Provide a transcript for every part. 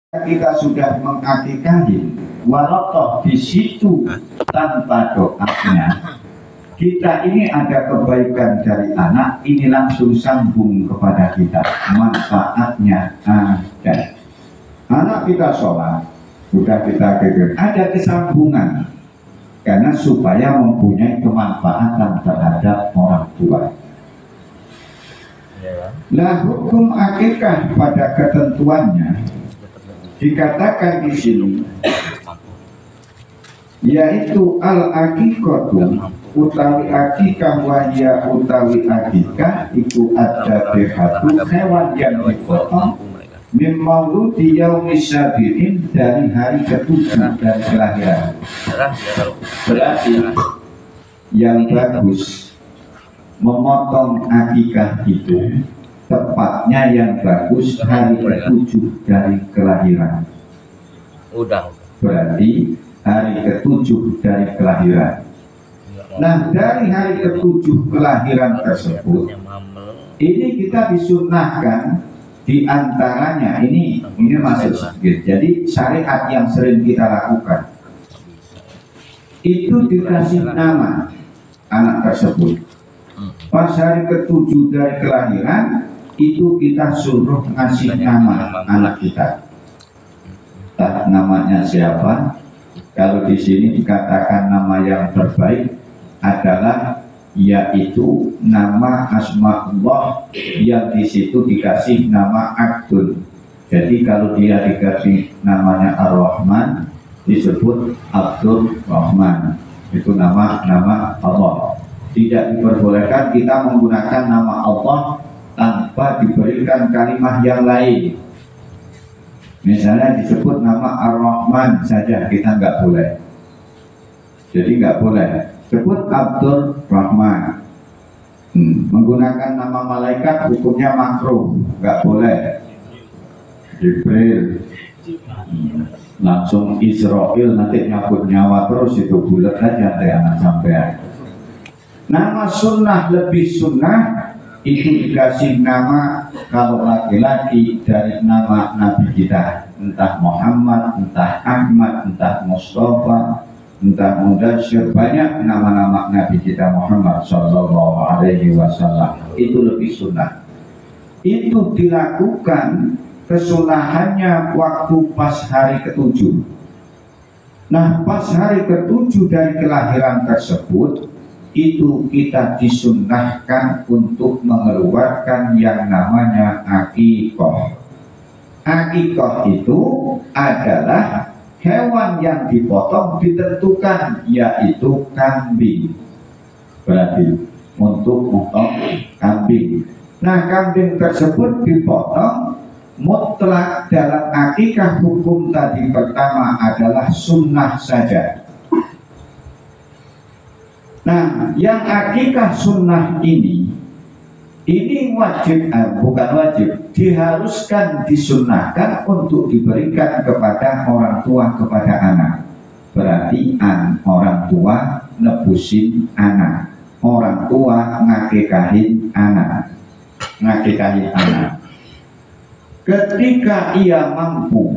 kita sudah mengakikahi, walau di situ tanpa doanya, kita ini ada kebaikan dari anak, ini langsung sambung kepada kita, manfaatnya ada. Anak kita sholat, sudah kita kekeh, ada kesambungan, karena supaya mempunyai kemanfaatan terhadap orang tua. Nah, hukum akikah pada ketentuannya dikatakan di sini, yaitu al-aqiqatu utawi akikah wahya utawi akikah itu ada behatu hewan yang dipotong min mauludi yaumi sabi'in dari hari ketujuh dari kelahiran. Berarti yang bagus memotong akikah itu tepatnya yang bagus hari ketujuh dari kelahiran. Berarti hari ketujuh dari kelahiran. Nah, dari hari ketujuh kelahiran tersebut, ini kita disunahkan diantaranya ini masuk sedikit. Jadi syariat yang sering kita lakukan itu dikasih nama anak tersebut. Pas hari ketujuh dari kelahiran itu kita suruh ngasih nama anak kita. Tak namanya siapa? Kalau di sini dikatakan nama yang terbaik adalah yaitu nama Asmaullah yang di situ dikasih nama Abdul. Jadi kalau dia dikasih namanya Ar-Rahman disebut Abdul Rahman. Itu nama Allah. Tidak diperbolehkan kita menggunakan nama Allah tanpa diberikan kalimat yang lain. Misalnya disebut nama Ar-Rahman saja kita nggak boleh. Jadi nggak boleh sebut Abdul Rahman. Menggunakan nama malaikat hukumnya makruh, nggak boleh. Jibril, langsung Israel nanti nyabut nyawa terus, itu bulat aja deh anak sampean. Nama sunnah lebih sunnah itu dikasih nama kalau laki-laki dari nama Nabi kita, entah Muhammad, entah Ahmad, entah Mustafa, entah Mudasyir, banyak nama-nama Nabi kita Muhammad Sallallahu Alaihi Wasallam. Itu lebih sunnah. Itu dilakukan kesunahannya waktu pas hari ketujuh. Nah, pas hari ketujuh dari kelahiran tersebut, itu kita disunnahkan untuk mengeluarkan yang namanya akikoh. Akikoh itu adalah hewan yang dipotong ditentukan, yaitu kambing. Berarti untuk memotong kambing. Nah, kambing tersebut dipotong mutlak. Dalam akikah hukum tadi pertama adalah sunnah saja. Nah, yang akikah sunnah ini wajib, bukan wajib, diharuskan, disunnahkan untuk diberikan kepada orang tua kepada anak. Berarti orang tua nebusin anak, orang tua ngakikahin anak, ketika ia mampu,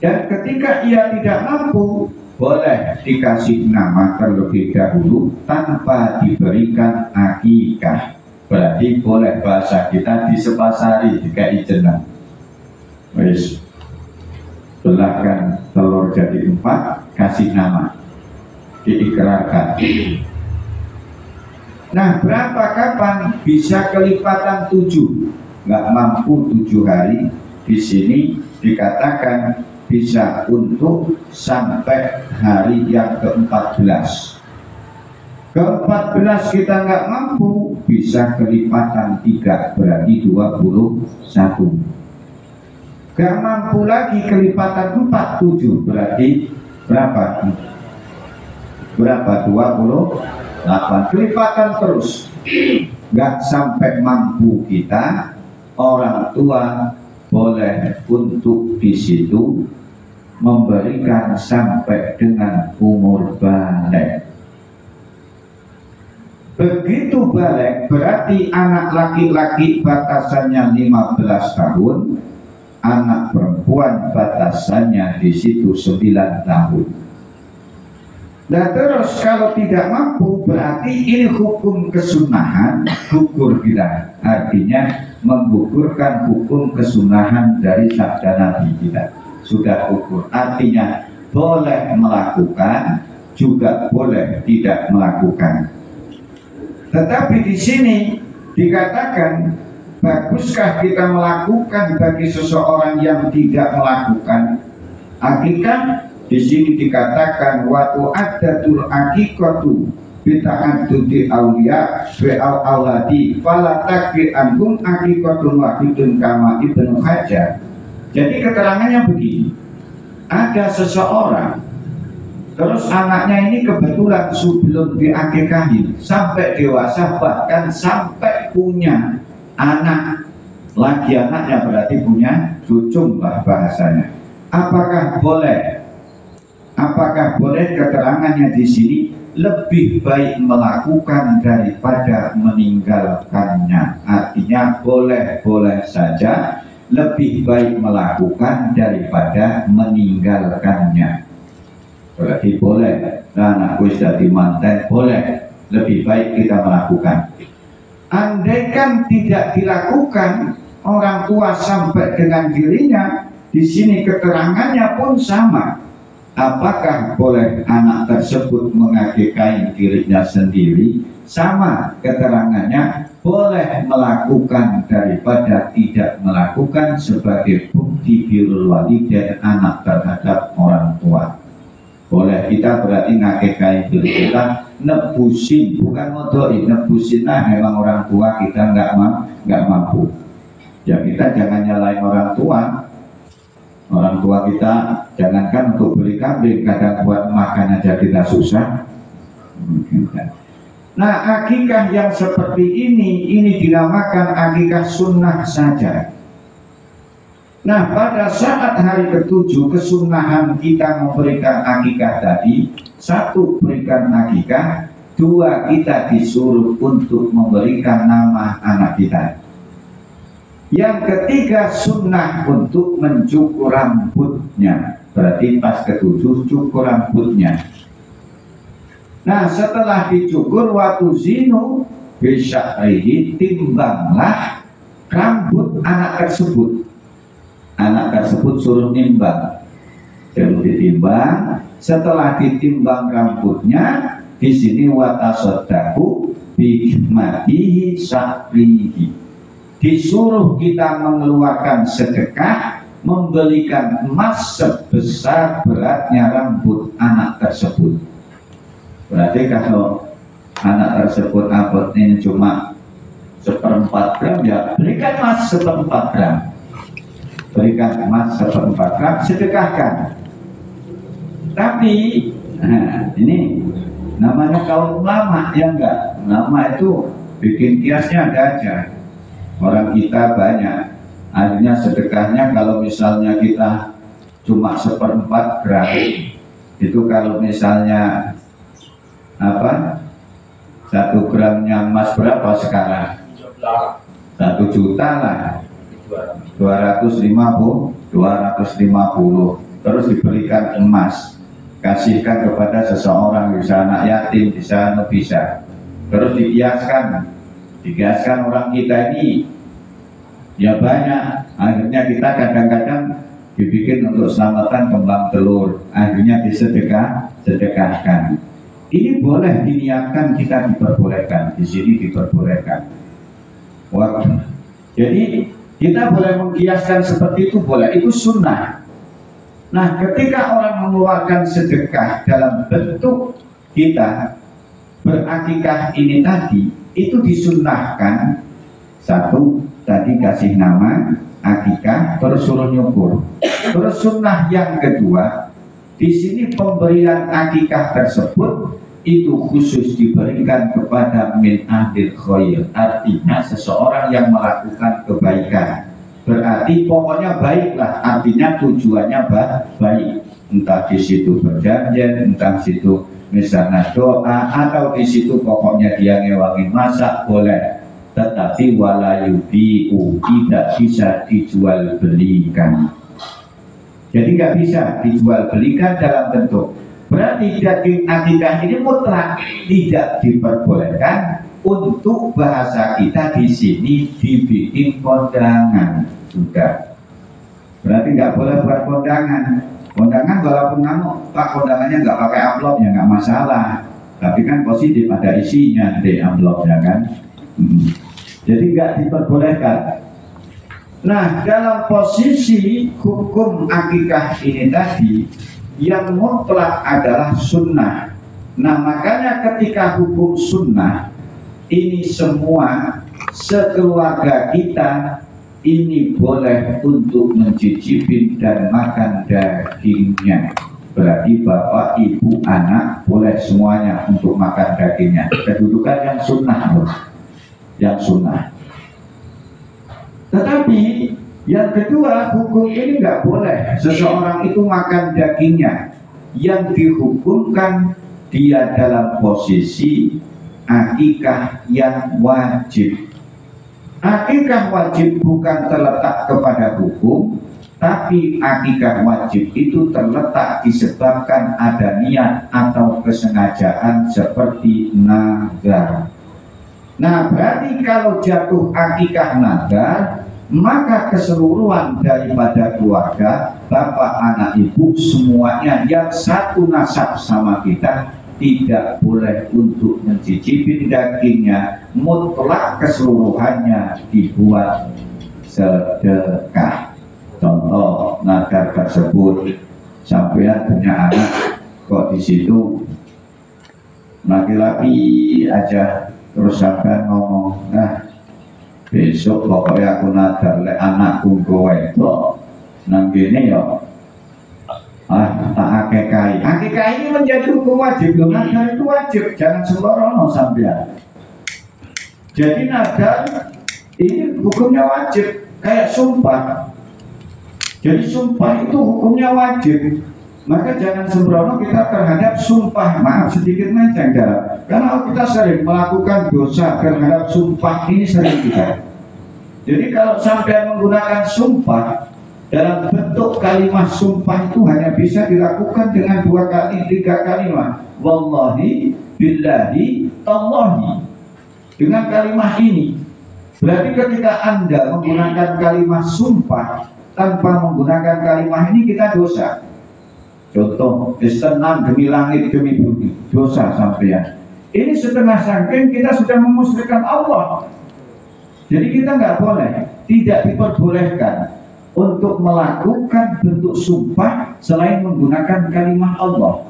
dan ketika ia tidak mampu, boleh dikasih nama terlebih dahulu tanpa diberikan akikah. Berarti boleh bahasa kita disepasari, dikai jeneng. Wis, belahkan telur jadi 4, kasih nama, diikrarkan. Nah, berapa kapan bisa kelipatan 7? Nggak mampu 7 hari, di sini dikatakan bisa untuk sampai hari yang ke-14. Ke-14 kita nggak mampu, bisa kelipatan 3, berarti 21. Nggak mampu lagi kelipatan 4, 7, berarti berapa? 28. Kelipatan terus. Nggak sampai mampu kita, orang tua boleh untuk di situ memberikan sampai dengan umur balik. Begitu balik berarti anak laki-laki batasannya 15 tahun, anak perempuan batasannya di situ 9 tahun. Nah terus kalau tidak mampu berarti ini hukum kesunahan, gugur kita, artinya menggugurkan hukum kesunahan dari sabda Nabi kita, sudah gugur, artinya boleh melakukan juga boleh tidak melakukan. Tetapi di sini dikatakan, baguskah kita melakukan bagi seseorang yang tidak melakukan akikah? Di sini dikatakan waktu adatul akikatu bita'addudi auliya wa auladi fala takfi anhum akikatun wahidun kama Ibnu Hajar. Jadi keterangannya begini, ada seseorang terus anaknya ini kebetulan sebelum diakikahi sampai dewasa, bahkan sampai punya anak lagi, anaknya berarti punya cucu lah bahasanya. Apakah boleh keterangannya di sini lebih baik melakukan daripada meninggalkannya? Artinya boleh saja lebih baik melakukan daripada meninggalkannya. Berarti boleh. Nah, anakku sudah dimanten, boleh. Lebih baik kita melakukan. Andaikan tidak dilakukan, orang tua sampai dengan dirinya, di sini keterangannya pun sama. Apakah boleh anak tersebut mengakikahi dirinya sendiri? Sama keterangannya, boleh melakukan daripada tidak melakukan sebagai bukti birrul walidain anak terhadap orang tua. Boleh kita berarti ngakikahi diri kita, nebusin, bukan modoin, nebusin. Nah memang orang tua kita nggak mampu. Ya kita jangan nyalain orang tua. Orang tua kita jangankan untuk beli kambing, kadang buat makan aja kita susah. Nah akikah yang seperti ini dinamakan akikah sunnah saja. Nah pada saat hari ke-7 kesunahan kita memberikan akikah tadi, 1 berikan akikah, 2 kita disuruh untuk memberikan nama anak kita. Yang ketiga sunnah untuk mencukur rambutnya, berarti pas ke-7 cukur rambutnya. Nah setelah dicukur waktu zinu bisya'rihi, timbanglah rambut anak tersebut. Anak tersebut suruh nimbang, suruh ditimbang. Setelah ditimbang rambutnya, di sini watasodaku bihmatihi sya'rihi, disuruh kita mengeluarkan sedekah, membelikan emas sebesar beratnya rambut anak tersebut. Berarti kalau anak tersebut abot ini cuma 1/4 gram, ya berikan emas 1/4 gram. Berikan emas 1/4 gram, sedekahkan. Tapi nah, ini namanya kaum ulama, ya enggak? Ulama itu bikin kiasnya ada aja. Orang kita banyak, akhirnya sedekahnya kalau misalnya kita cuma 1/4 gram, itu kalau misalnya apa 1 gramnya emas berapa sekarang? 1 juta lah, 250, terus diberikan emas, kasihkan kepada seseorang, bisa anak yatim, bisa, terus dikiaskan orang kita ini ya banyak, akhirnya kita kadang-kadang dibikin untuk selamatan kembang telur, akhirnya disedekahkan. Ini boleh diniatkan, kita diperbolehkan, di sini diperbolehkan. Wah, jadi kita boleh mengkiaskan seperti itu, boleh, itu sunnah. Nah ketika orang mengeluarkan sedekah dalam bentuk kita berakikah ini tadi, itu disunnahkan. 1, tadi kasih nama akikah, terus suruh nyukur. Terus sunnah yang kedua, di sini pemberian akikah tersebut itu khusus diberikan kepada min ahlil khair, artinya seseorang yang melakukan kebaikan. Berarti pokoknya baiklah, artinya tujuannya baik, entah di situ berjanjian, entah di situ misalnya doa, atau di situ pokoknya dia ngewangin masak boleh, tetapi walayubiu tidak bisa dijual belikan. Jadi nggak bisa dijual belikan dalam bentuk, berarti daging akikah ini mutlak tidak diperbolehkan. Untuk bahasa kita di sini dibikin kondangan sudah, berarti nggak boleh buat kondangan. Kondangan walaupun kamu pak kondangannya nggak pakai amplop ya nggak masalah, tapi kan positif ada isinya di amplopnya kan. Jadi nggak diperbolehkan. Nah, dalam posisi hukum akikah ini tadi yang mutlak adalah sunnah. Nah, makanya ketika hukum sunnah ini semua sekeluarga kita ini boleh untuk mencicipi dan makan dagingnya. Berarti bapak, ibu, anak boleh semuanya untuk makan dagingnya. Kedudukan yang sunnah, yang sunnah. Tetapi yang kedua, hukum ini nggak boleh seseorang itu makan dagingnya. Yang dihukumkan dia dalam posisi akikah yang wajib. Akikah wajib bukan terletak kepada hukum, tapi akikah wajib itu terletak disebabkan ada niat atau kesengajaan seperti nazar. Nah, berarti kalau jatuh akikah nazar, maka keseluruhan daripada keluarga, bapak, anak, ibu, semuanya yang satu nasab sama kita tidak boleh untuk mencicipi dagingnya, mutlak keseluruhannya dibuat sedekah. Contoh nazar tersebut, sampean punya anak kok di situ laki-laki aja, terus sampean ngomong, nah besok pokoknya aku nazar lek anakku kowe tok nang kene ya tak akikahi. Akikah ini menjadi hukum wajib loh. Nazar itu wajib, jangan sembrono sampean. Jadi nazar ini hukumnya wajib, kayak sumpah. Jadi sumpah itu hukumnya wajib. Maka jangan sembrono kita terhadap sumpah. Maaf sedikit menceng dalam, karena kita sering melakukan dosa terhadap sumpah ini, sering kita. Jadi kalau sampai menggunakan sumpah dalam bentuk kalimat sumpah itu hanya bisa dilakukan dengan 2 kali, 3 kalimat. Wallahi, billahi, tallahi. Dengan kalimat ini, berarti ketika Anda menggunakan kalimat sumpah tanpa menggunakan kalimat ini, kita dosa. Contoh, istenam demi langit demi bumi, dosa sampean. Ini setengah sangking kita sudah memusyrikan Allah. Jadi kita nggak boleh, tidak diperbolehkan untuk melakukan bentuk sumpah selain menggunakan kalimat Allah.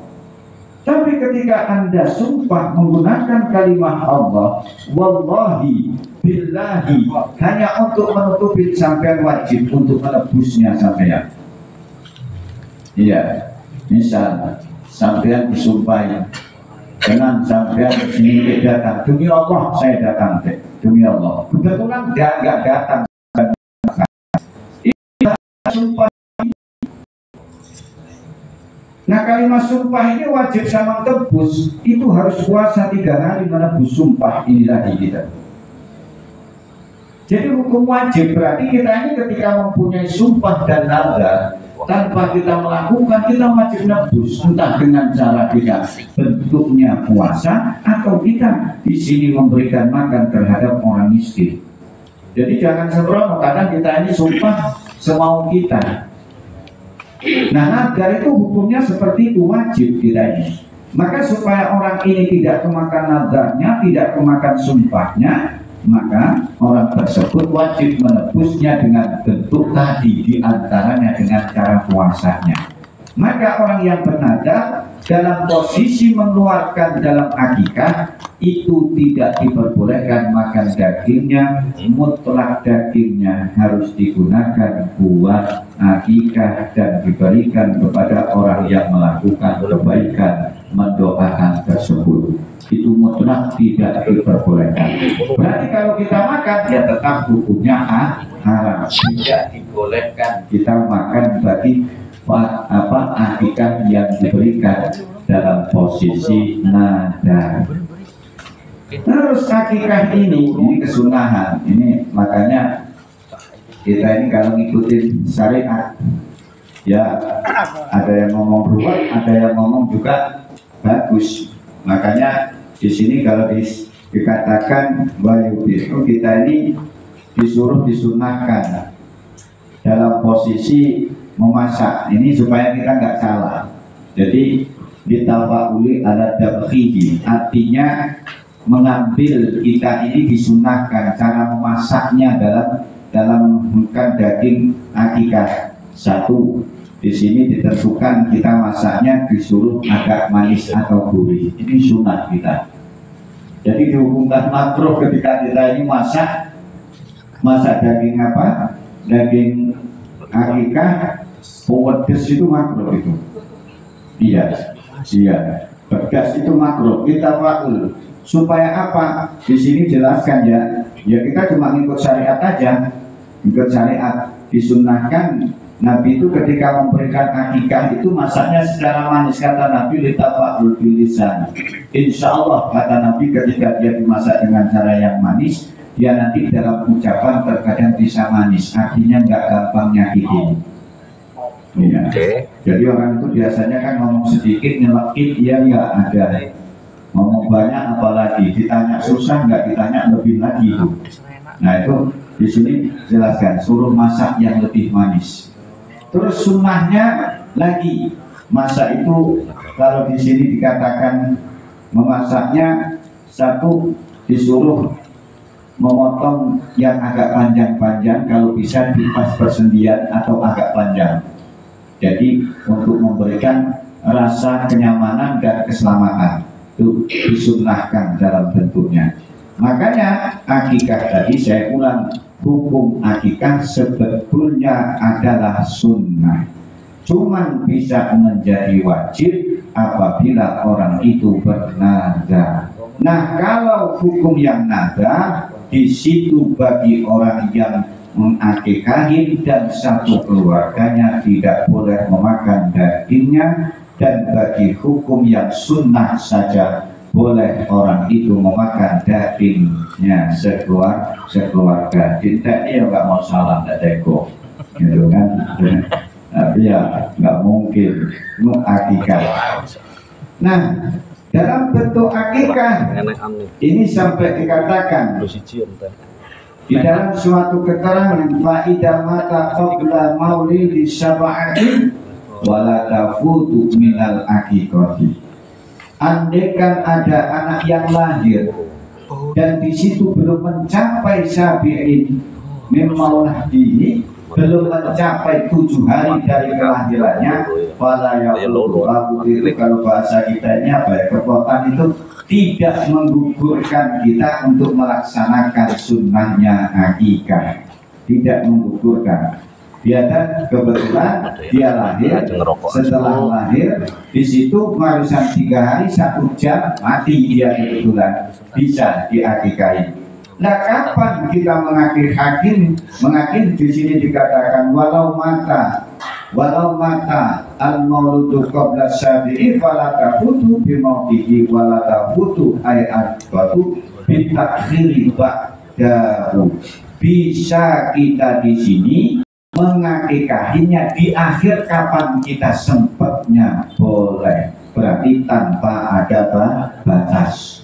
Tapi ketika Anda sumpah menggunakan kalimat Allah, wallahi, billahi, hanya untuk menutupi, sampean wajib untuk menebusnya sampean. Iya, misal sampean disumpahi dengan sampean sini datang, demi Allah saya datang, demi Allah. Kebetulan nggak datang. Sumpah. Nah, kalimat sumpah ini wajib sama tebus, itu harus puasa 3 hari menebus sumpah ini tadi kita. Jadi hukum wajib, berarti kita ini ketika mempunyai sumpah dan nazar, tanpa kita melakukan, kita wajib nebus, entah dengan cara kita bentuknya puasa atau kita di sini memberikan makan terhadap orang miskin. Jadi jangan sembrono, kadang kita ini sumpah semau kita. Nah, nazar itu hukumnya seperti itu, wajib kita ini. Maka supaya orang ini tidak kemakan nazarnya, tidak kemakan sumpahnya, maka orang tersebut wajib menebusnya dengan bentuk tadi, diantaranya dengan cara puasanya. Maka orang yang bernazar dalam posisi mengeluarkan dalam akikah itu tidak diperbolehkan makan dagingnya, mutlak dagingnya harus digunakan buat akikah dan diberikan kepada orang yang melakukan kebaikan, mendoakan tersebut. itu mutlak tidak diperbolehkan. Berarti kalau kita makan ya tetap hukumnya haram, tidak dibolehkan kita makan bagi akikah yang diberikan dalam posisi nadar. Terus akikah ini kesunahan, ini makanya kita ini kalau ngikutin syariat ya ada yang ngomong ruwet, ada yang ngomong juga bagus. Makanya di sini kalau dikatakan bayu itu kita ini disuruh disunahkan dalam posisi memasak ini supaya kita nggak salah. Jadi ditawauli ala dabkhihi, artinya mengambil kita ini disunahkan cara memasaknya dalam bukan daging akikah. Satu, di sini ditentukan kita masaknya disuruh agak manis atau gurih. Ini sunah kita. Jadi dihukumkan makruh ketika kita ini masak daging apa? Daging akikah pedes itu makruh itu. Iya. Pedas itu makruh. Kita faul. Supaya apa? Di sini jelaskan ya. Ya kita cuma ngikut syariat aja. Ngikut syariat. Disunahkan Nabi itu ketika memberikan akikah itu masaknya secara manis, kata Nabi litafa'ul bilisan. Insya Allah kata Nabi ketika dia dimasak dengan cara yang manis, dia nanti dalam ucapan terkadang bisa manis, artinya nggak gampang nyakitin. Ya. Jadi orang itu biasanya kan ngomong sedikit nyelekit, dia nggak ada. Ngomong banyak apalagi, ditanya susah nggak ditanya lebih lagi itu. Nah itu di sini jelaskan suruh masak yang lebih manis. Terus sunnahnya lagi masak itu kalau di sini dikatakan memasaknya satu disuruh memotong yang agak panjang-panjang kalau bisa di pas persendian atau agak panjang. Jadi untuk memberikan rasa kenyamanan dan keselamatan itu disunnahkan dalam bentuknya. Makanya akikah tadi saya ulang, hukum akikah sebetulnya adalah sunnah, cuman bisa menjadi wajib apabila orang itu bernadar. Nah kalau hukum yang nadar di situ bagi orang yang mengakikahin dan satu keluarganya tidak boleh memakan dagingnya, dan bagi hukum yang sunnah saja boleh orang itu memakan dagingnya sekeluarga. Cinta ya nggak mau salah, nggak teko, gitu kan? Tapi ya nggak mungkin akikah. Nah dalam bentuk akikah ini sampai dikatakan di dalam suatu keterangan fa'idah mata qabla maulidi sab'atin wala tafutu minal akikati. Andaikan ada anak yang lahir dan di situ belum mencapai sabi'in memaulah ini, belum mencapai 7 hari dari kelahirannya, pada yang itu kalau bahasa kita ini apa ya, kekuatan itu tidak menggugurkan kita untuk melaksanakan sunnahnya akikah, tidak menggugurkan. Dia dan kebetulan dia lahir, setelah lahir di situ barusan 3 hari 1 jam mati dia kebetulan, bisa diakikahi. Nah kapan kita mengakhir di sini dikatakan walau mata al mauludu qabla syafi'i fala tafutu bi mautihi wala tafutu ayat batu bi takhiri ba'dahu. Bisa kita di sini mengakikahinya di akhir kapan kita sempatnya boleh, berarti tanpa ada batas.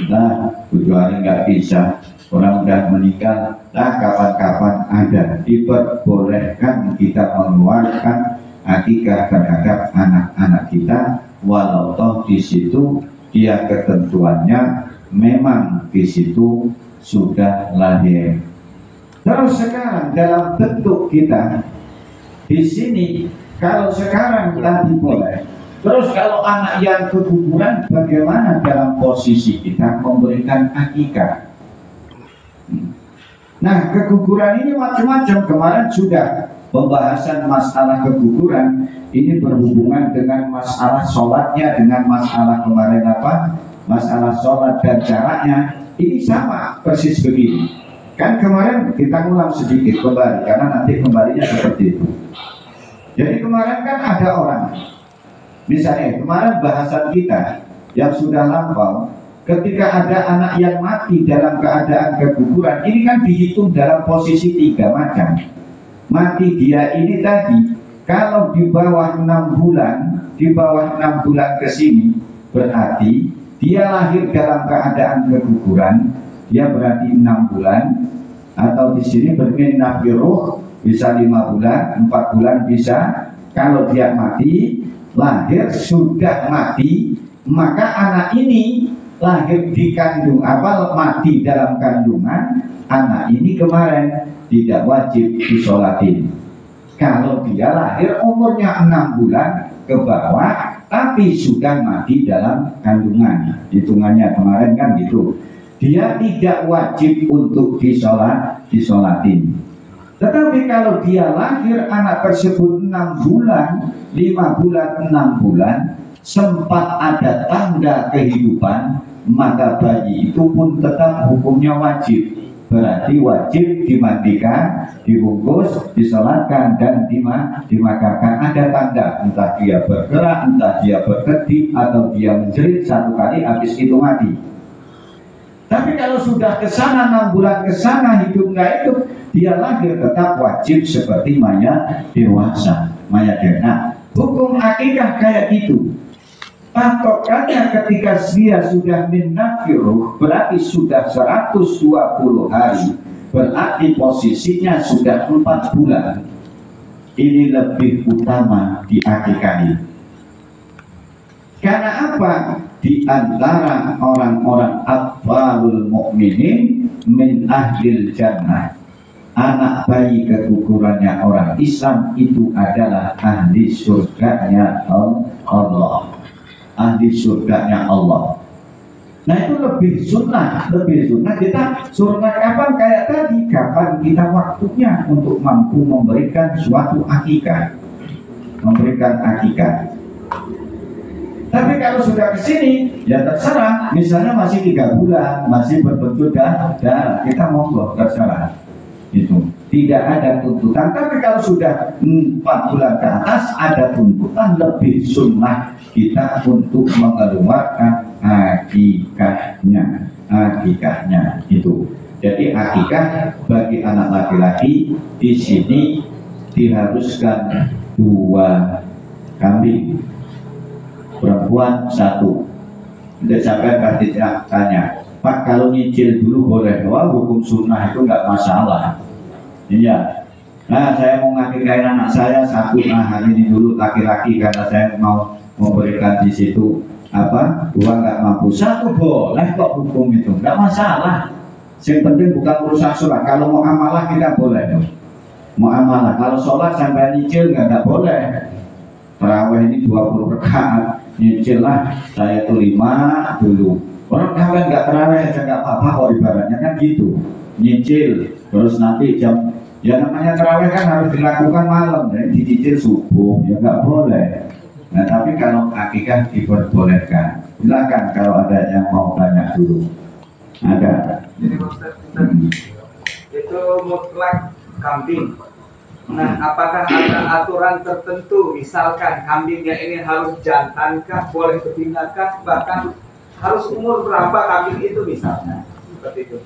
Nah 7 hari nggak bisa, orang udah meninggal, nah kapan-kapan ada, diperbolehkan kita mengeluarkan akikah terhadap anak-anak kita, walau toh di situ dia ketentuannya memang di situ sudah lahir. Terus sekarang dalam bentuk kita di sini, kalau sekarang tadi boleh, terus kalau anak yang keguguran bagaimana dalam posisi kita memberikan akikah? Nah keguguran ini macam-macam. Kemarin sudah pembahasan masalah keguguran ini berhubungan dengan masalah sholatnya, dengan masalah kemarin apa? masalah sholat dan caranya ini sama persis begini. Kan kemarin kita ngulang sedikit kembali karena nanti kembalinya seperti itu. Jadi kemarin kan ada orang, misalnya kemarin bahasan kita yang sudah lampau, ketika ada anak yang mati dalam keadaan keguguran, ini kan dihitung dalam posisi 3 macam. Mati dia ini tadi, kalau di bawah 6 bulan, di bawah 6 bulan ke sini, berarti dia lahir dalam keadaan keguguran, dia berarti 6 bulan, atau di sini berminah biruh, bisa 5 bulan, 4 bulan bisa. Kalau dia mati, lahir sudah mati, maka anak ini lahir di kandung mati dalam kandungan, anak ini kemarin tidak wajib disolatin. Kalau dia lahir umurnya 6 bulan ke bawah, tapi sudah mati dalam kandungan, hitungannya kemarin kan gitu, dia tidak wajib untuk disolatin. Tetapi kalau dia lahir anak tersebut 6 bulan, 5 bulan, 6 bulan, sempat ada tanda kehidupan, maka bayi itu pun tetap hukumnya wajib. Berarti wajib dimandikan, dibungkus, disolatkan, dan dimakamkan. Ada tanda, entah dia bergerak, entah dia berkedip, atau dia menjerit 1 kali, habis itu mati. Tapi kalau sudah ke sana 6 bulan ke sana hidup nggak hidup, dia lahir tetap wajib seperti mayat dewasa, mayat dewasa. Nah, hukum akikah kayak gitu. Patokannya ketika dia sudah minafiruh, berarti sudah 120 hari, berarti posisinya sudah 4 bulan. Ini lebih utama diakikahi. Karena apa? Di antara orang-orang atfalul mukminin min ahlil jannah, anak bayi kegugurannya orang Islam itu adalah ahli surganya Allah, ahli surganya Allah. Nah itu lebih sunnah kita surga kapan? Kayak tadi, kapan kita waktunya untuk mampu memberikan suatu akikah, memberikan akikah. Tapi kalau sudah ke sini, ya terserah. Misalnya masih 3 bulan, masih berbentuk darah, kita monggo terserah. Itu tidak ada tuntutan. Tapi kalau sudah 4 bulan ke atas, ada tuntutan, lebih sunnah kita untuk mengeluarkan akikahnya itu. Jadi akikah bagi anak laki-laki di sini diharuskan 2 kambing, perempuan 1. Tidak sampai pasti tanya, Pak kalau nyicil dulu boleh? Wah hukum sunnah itu nggak masalah. Iya. Nah saya mau ngakikain anak saya 1, nah hari ini dulu laki-laki karena saya mau memberikan di situ 2 nggak mampu, 1 boleh kok, hukum itu nggak masalah. Yang penting bukan urusan sholat. Kalau mau amalah kita boleh dong. Mau amalah. Kalau sholat sampai nyicil nggak boleh. Tarawih ini 20 rakaat. Nyicil lah, saya tuh 5 dulu. Orang kawin nggak terawih aja nggak apa-apa kok, ibaratnya kan gitu. Nyicil, terus nanti jam, ya namanya terawih kan harus dilakukan malam, jadi dicicil subuh, ya nggak boleh. Nah tapi kalau akikah diperbolehkan. Silakan kalau ada yang mau tanya dulu. Ada. Jadi Ustaz, itu mutlak kambing. Nah, apakah ada aturan tertentu, misalkan kambingnya ini harus jantankah, boleh betinakah, bahkan harus umur berapa kambing itu misalnya, seperti itu.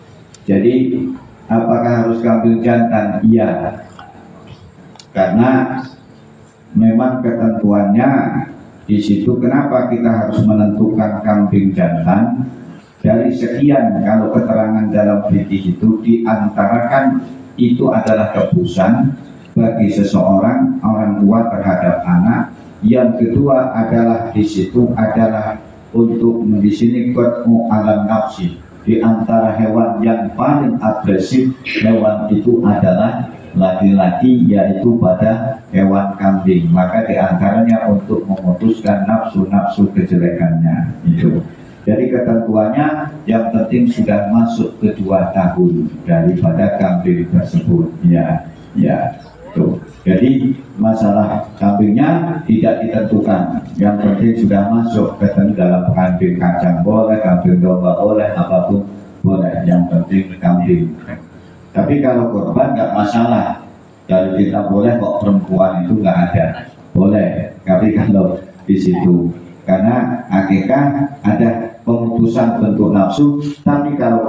Jadi, apakah harus kambing jantan? Iya, karena memang ketentuannya di situ. Kenapa kita harus menentukan kambing jantan? Dari sekian, kalau keterangan dalam fikih itu diantarakan itu adalah tebusan bagi seseorang, orang tua terhadap anak. Yang kedua adalah di situ adalah untuk di sini qat'u alam nafsi. Di antara hewan yang paling agresif, hewan itu adalah laki-laki, yaitu pada hewan kambing. Maka di antaranya untuk memutuskan nafsu-nafsu kejelekannya itu. Jadi ketentuannya yang penting sudah masuk ke 2 tahun daripada kambing tersebut. Ya. Tuh. Jadi masalah kambingnya tidak ditentukan, yang penting sudah masuk ke dalam kambing kacang boleh, kambing domba boleh, apapun boleh, yang penting kambing. Tapi kalau korban nggak masalah, kalau kita boleh kok, perempuan itu nggak ada, boleh. Tapi kalau di situ, karena akikah ada pemutusan bentuk nafsu, tapi kalau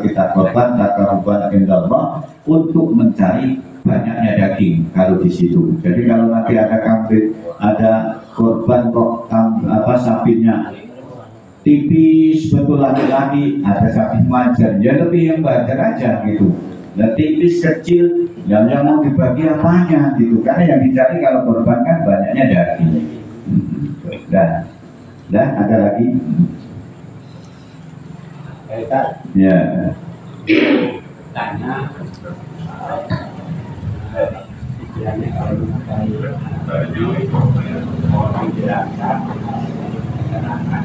kita korban taqarruban indallah untuk mencari banyaknya daging kalau di situ. Jadi kalau nanti ada kambing, ada korban kok sapinya tipis betul laki-laki, ada sapi majar, ya lebih yang majar aja gitu. Dan tipis kecil, yang mau dibagi apanya gitu. Karena yang dicari kalau korban kan banyaknya daging. Dan ada lagi. Ya. Tanya. Istilahnya kalau memakai orang jelaskan keterangan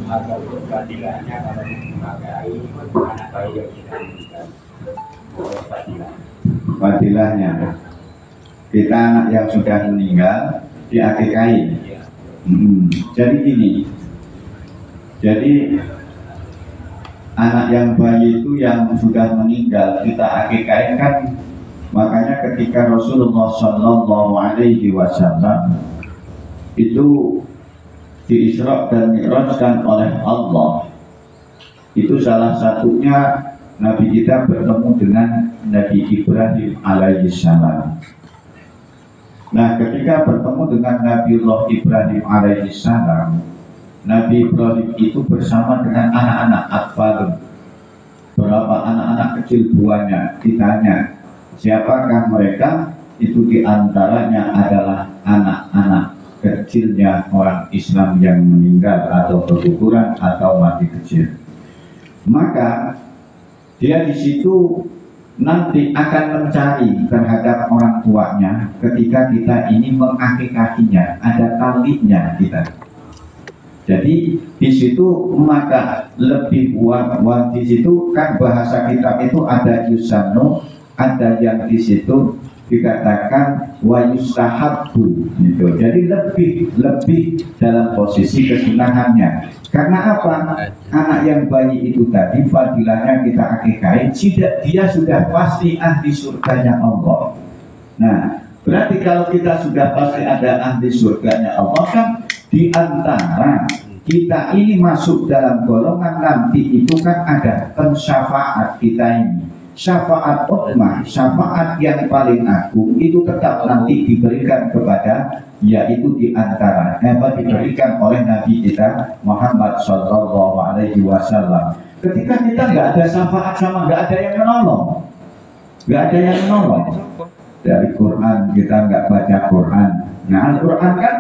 atau fadilahnya kalau memakai anak bayi yang tidak meninggal. Fadilahnya kita anak yang sudah meninggal diakikain. Jadi gini, jadi anak yang bayi itu yang sudah meninggal kita akikain kan. Makanya ketika Rasulullah Shallallahu Alaihi Wasallam itu di-Isra dan Mi'rajkan oleh Allah, itu salah satunya Nabi kita bertemu dengan Nabi Ibrahim alaihissalam. Nah, ketika bertemu dengan Nabiullah Ibrahim alaihissalam, Nabi Ibrahim itu bersama dengan anak-anak atfalun, berapa anak-anak kecil buahnya. Ditanya, siapakah mereka? Itu diantaranya adalah anak-anak kecilnya orang Islam yang meninggal atau berguguran atau mati kecil. Maka dia di situ nanti akan mencari terhadap orang tuanya ketika kita ini mengakikahinya, ada talinya kita. Jadi di situ maka lebih di situ kan bahasa kitab itu ada yusanu, ada yang di situ dikatakan wa yustahabbu gitu. Jadi lebih dalam posisi kesunahannya. Karena apa? Anak yang bayi itu tadi fadilahnya kita akikain, dia sudah pasti ahli surganya Allah. Nah, berarti kalau kita sudah pasti ada ahli surganya Allah, kan di antara kita ini masuk dalam golongan nanti itu kan ada pensyafaat kita ini. Syafaat ummah, syafaat yang paling agung itu tetap nanti diberikan kepada, yaitu diantara diberikan oleh Nabi kita Muhammad Sallallahu Alaihi Wasallam. Ketika kita nggak ada syafaat sama nggak ada yang menolong, dari Quran kita nggak baca Quran. Nah, Al-Quran kan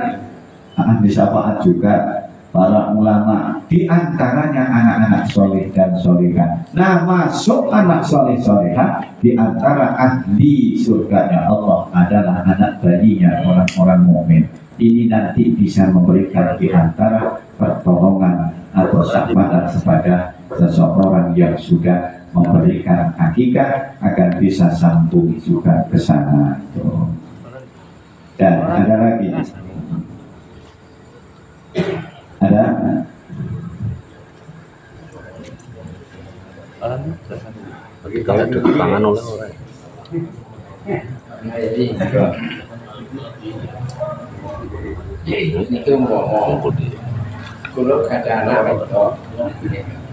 ahli syafaat juga. Para ulama diantaranya anak-anak soleh dan solehah. Nah, masuk anak soleh solehah diantara ahli surganya Allah adalah anak bayinya orang-orang mukmin. Ini nanti bisa memberikan diantara pertolongan atau syafaat kepada seseorang yang sudah memberikan hakikat agar bisa sambung juga ke sana. Dan ada lagi. Ada bagi kalau ada tangan oleh orang. Itu ngomong kalau ada anak itu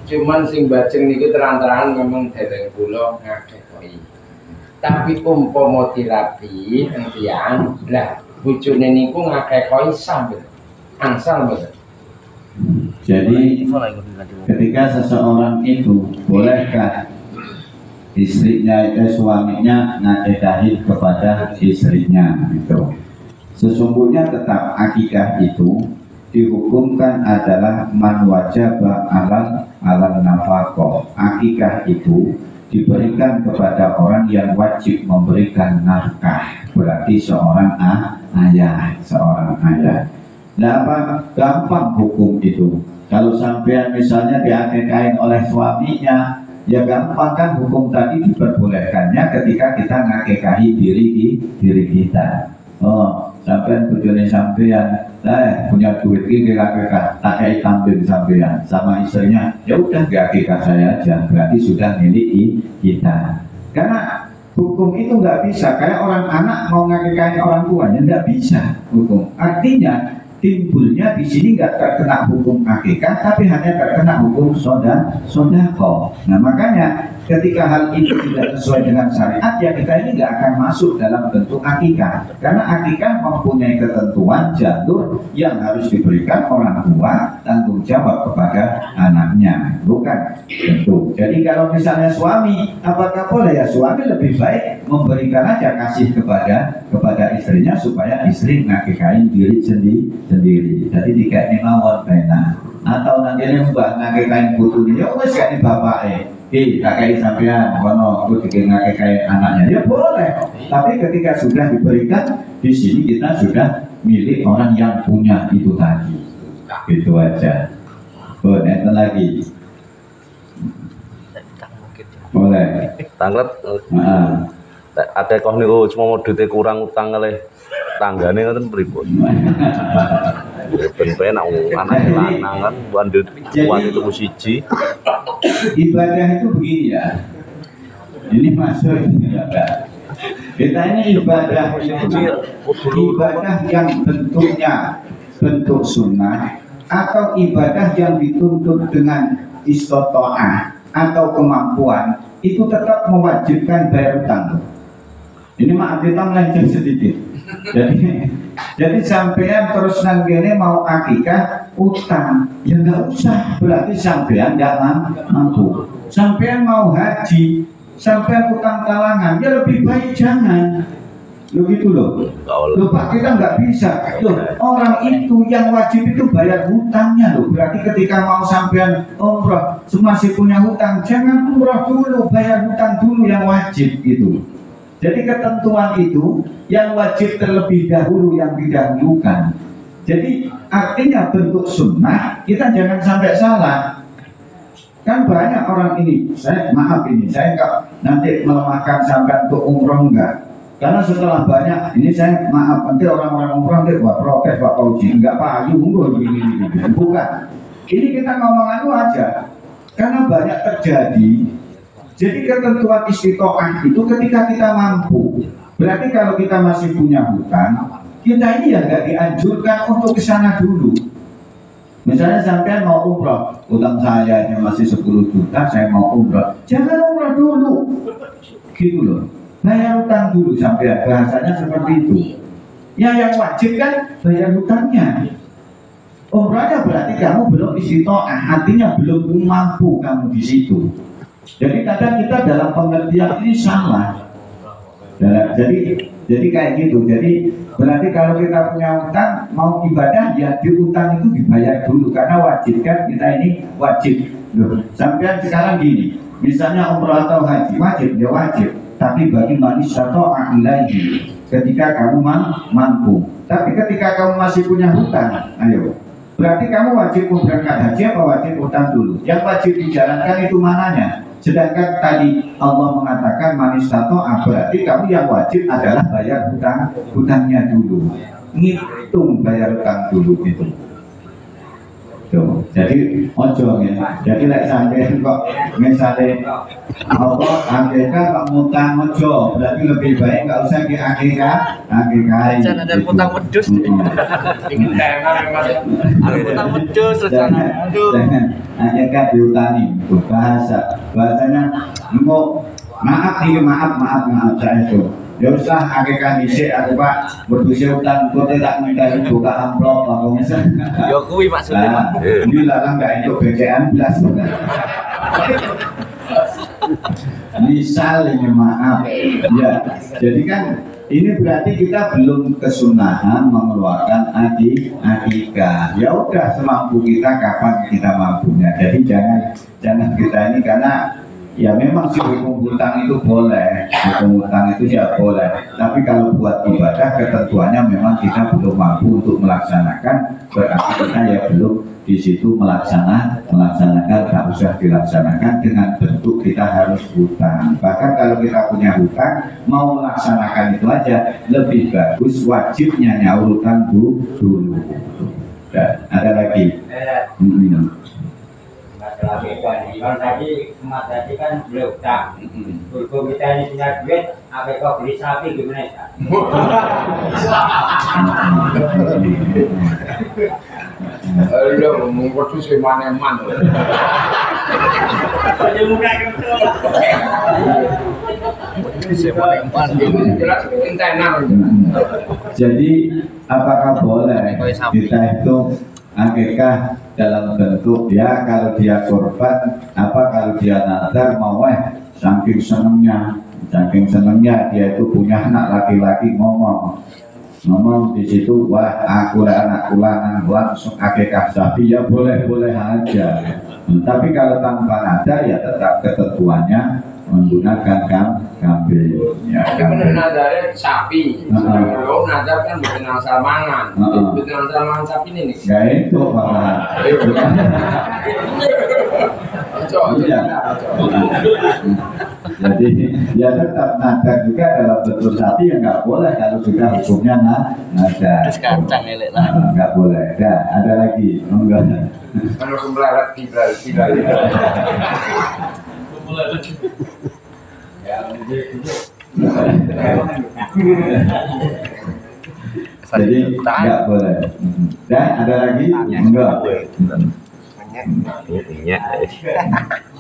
cuman sing bajeng niku terang-terangan memang dereng kula ngakeh. Tapi umpama dirapi entian lah bojone niku ngakeh sampe angsal mboten. Jadi ketika seseorang itu bolehkah istrinya suaminya ngakikahi kepada istrinya gitu. Sesungguhnya tetap akikah itu dihukumkan adalah man wajaba alal nafaqah. Akikah itu diberikan kepada orang yang wajib memberikan nafkah, berarti seorang ayah. Nah, apa gampang hukum itu. Kalau sampean misalnya diakikain oleh suaminya, Ya gampang kan hukum tadi diperbolehkannya ketika kita ngakekahi diri kita. Oh, sampean bojone sampean, punya duit ini ngakekah, tak kayak kambing sampean sama istrinya, ya udah ngakekah saya aja, berarti sudah milik kita. Karena hukum itu nggak bisa, kayak orang anak mau ngakekahin orang tuanya nggak bisa hukum. Artinya timbulnya di sini nggak terkena hukum akikah, tapi hanya terkena hukum sodako. Nah makanya ketika hal ini tidak sesuai dengan syariat, ya kita ini nggak akan masuk dalam bentuk akikah, karena akikah mempunyai ketentuan jalur yang harus diberikan orang tua tanggung jawab kepada anaknya, bukan tentu. Jadi kalau misalnya suami, apakah boleh? Ya suami lebih baik memberikan aja kasih kepada istrinya supaya istri ngakikain diri sendiri. Jadi tidak mawon benar. Atau nanti mbak ngakikain putune, ya wes gak di bapake. Tak kayak sampean, kono aku ngakikain anaknya, ya boleh. Tapi ketika sudah diberikan, di sini kita sudah milik orang yang punya itu tadi. Itu aja. Boleh lagi. Boleh. Tanglet. Ada kok niku cuma modute kurang utang oleh tanggane ngoten pripun. Ben penak anake lanang kan wandut itu siji. Ibadah itu begini ya. Ini masuk ibadah. Kita ini ibadah yang bentuknya bentuk sunnah atau ibadah yang dituntut dengan istitoah atau kemampuan, itu tetap mewajibkan bayar utang. Ini maaf kita melenceng sedikit. Jadi sampean terus nanggene mau akikah utang, ya nggak usah, berarti sampean nggak mampu. Sampean mau haji, sampean utang talangan, ya lebih baik jangan. Loh gitu loh. Loh Pak, kita nggak bisa. Loh, orang itu yang wajib itu bayar hutangnya loh. Berarti ketika mau sampean umroh, masih punya hutang, jangan umroh dulu, bayar hutang dulu yang wajib gitu. Jadi ketentuan itu yang wajib terlebih dahulu yang didahulukan. Jadi artinya bentuk sunnah kita jangan sampai salah. Kan banyak orang ini, saya nggak nanti melemahkan sampai untuk umroh enggak. Karena setelah banyak ini saya nanti orang-orang umroh nanti wah protes Pak Pauji enggak payu umroh begini. Bukan. Ini kita ngomong anu aja. Karena banyak terjadi. Jadi ketentuan istitoah itu ketika kita mampu. Berarti kalau kita masih punya hutang, kita ini ya nggak dianjurkan untuk ke sana dulu. Misalnya sampean mau umroh, hutang saya masih 10 juta, saya mau umroh. Jangan umroh dulu. Gitu loh. Bayar hutang dulu sampean, bahasanya seperti itu. Ya yang wajib kan bayar hutangnya. Umrohnya berarti kamu belum istitoah, artinya belum mampu kamu di situ. Jadi kadang kita dalam pengertian ini salah. Jadi kayak gitu. Jadi berarti kalau kita punya utang mau ibadah ya di utang itu dibayar dulu karena wajib kan kita ini wajib. Loh, sampai sekarang gini, misalnya umrah atau haji wajib ya wajib. Tapi bagi manusia atau lagi ketika kamu mampu. Tapi ketika kamu masih punya hutang, ayo. Berarti kamu wajib berangkat haji apa wajib utang dulu? Yang wajib dijalankan itu mananya? Sedangkan tadi Allah mengatakan manistato, berarti kamu yang wajib adalah bayar hutangnya dulu, ngitung bayar hutang dulu gitu. Tuh, jadi ojo ya. Jadi lek sampean kok misalnya Allah angkeka kok ngutang ojo, berarti lebih baik nggak usah di angkeka. Jangan ada utang wedus. Utang wedus rencana. Angkeka diutangi, bahasanya mau maaf saya itu. Ya usah angkeka dhisik aku Pak, berdusir utang kote tak minta buka amplop apa misalnya. Ya kuwi maksudnya. Ini larang nggak itu BCN belas. Misal ini maaf, ya. Jadi kan ini berarti kita belum kesunahan mengeluarkan akikah. Ya udah semampu kita kapan kita mampunya. Jadi jangan kita ini karena Ya memang sih hukum hutang itu boleh, hukum hutang itu ya boleh. Tapi kalau buat ibadah ketentuannya memang kita belum mampu untuk melaksanakan, berarti kita ya belum di situ melaksanakan, tak usah dilaksanakan dengan bentuk kita harus hutang. Bahkan kalau kita punya hutang mau melaksanakan itu aja lebih bagus, wajibnya nyaur hutang dulu. Dan ada lagi. Kan tadi emas tadi kan beliau utang. Berhubung kita ini punya duit, apa kok beli sapi gimana ya? Lho, ngomong kudu semaneman. Jelas kentenan. Jadi apakah boleh kita itu akikah dalam bentuk ya kalau dia korban apa kalau dia nazar mau saking senengnya dia itu punya anak laki-laki ngomong di situ wah aku anak ulangan langsung akikah sapi ya boleh aja. Tapi kalau tanpa nazar ya tetap ketentuannya menggunakan kambing ya. Tapi bener nazarnya sapi. Kalau nazar kan bukan asal mangan. Bukan asal mangan sapi ini nih. Ya itu malah. Iya. Jadi ya tetap nazar juga dalam bentuk sapi ya nggak boleh kalau sudah hukumnya nazar. Kacang elek lah. Nggak boleh. Ada lagi enggak? Kalau kembali tidak. Jadi nggak boleh. Dan ada lagi enggak?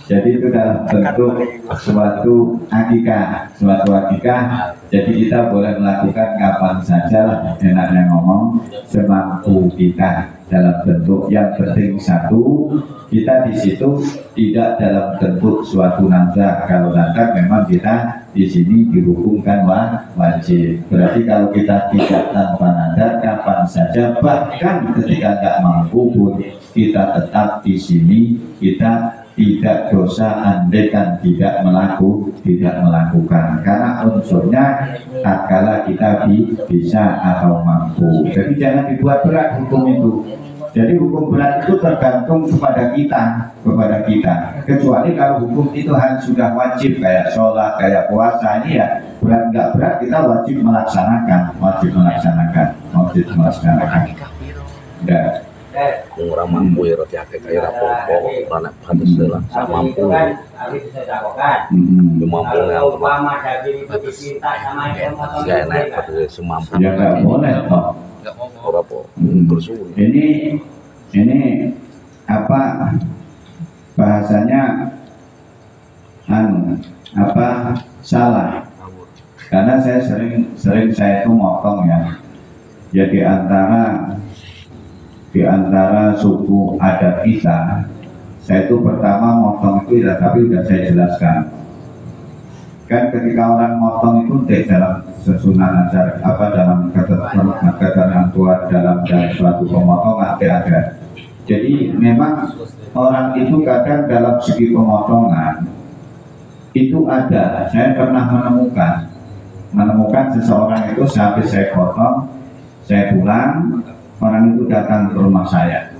Jadi itu dalam bentuk suatu akikah. Jadi kita boleh melakukan kapan saja lah, enaknya ngomong semampu kita dalam bentuk yang penting satu kita di situ tidak dalam bentuk suatu nazar. Kalau nazar memang kita di sini dihukumkan wajib. Berarti kalau kita tidak tanpa nazar kapan saja bahkan ketika nggak mampu pun kita tetap di sini kita tidak dosa andaikan tidak melakukan karena unsurnya tatkala kita bisa atau mampu. Jadi jangan dibuat berat hukum itu. Jadi hukum berat itu tergantung kepada kita. Kecuali kalau hukum itu hanya sudah wajib kayak sholat, kayak puasa ini ya berat nggak berat kita wajib melaksanakan. Ya. Orang mampu ya roti akeh kaya rapopo ora batas lah mampu. Mampu yang ya naik pada semampu. Ya nggak boleh toh. Ora po bersuun. Ini apa bahasanya salah. Karena saya sering saya itu motong ya. Ya di antara suku adat kita, saya itu pertama motong itu ya, tapi sudah saya jelaskan. Kan ketika orang motong itu dalam sesunan ajar dalam keterangan tua dalam suatu pemotongan ada. Jadi memang orang itu kadang dalam segi pemotongan itu ada. Saya pernah menemukan seseorang itu sehabis saya potong, saya pulang. Orang itu datang ke rumah saya.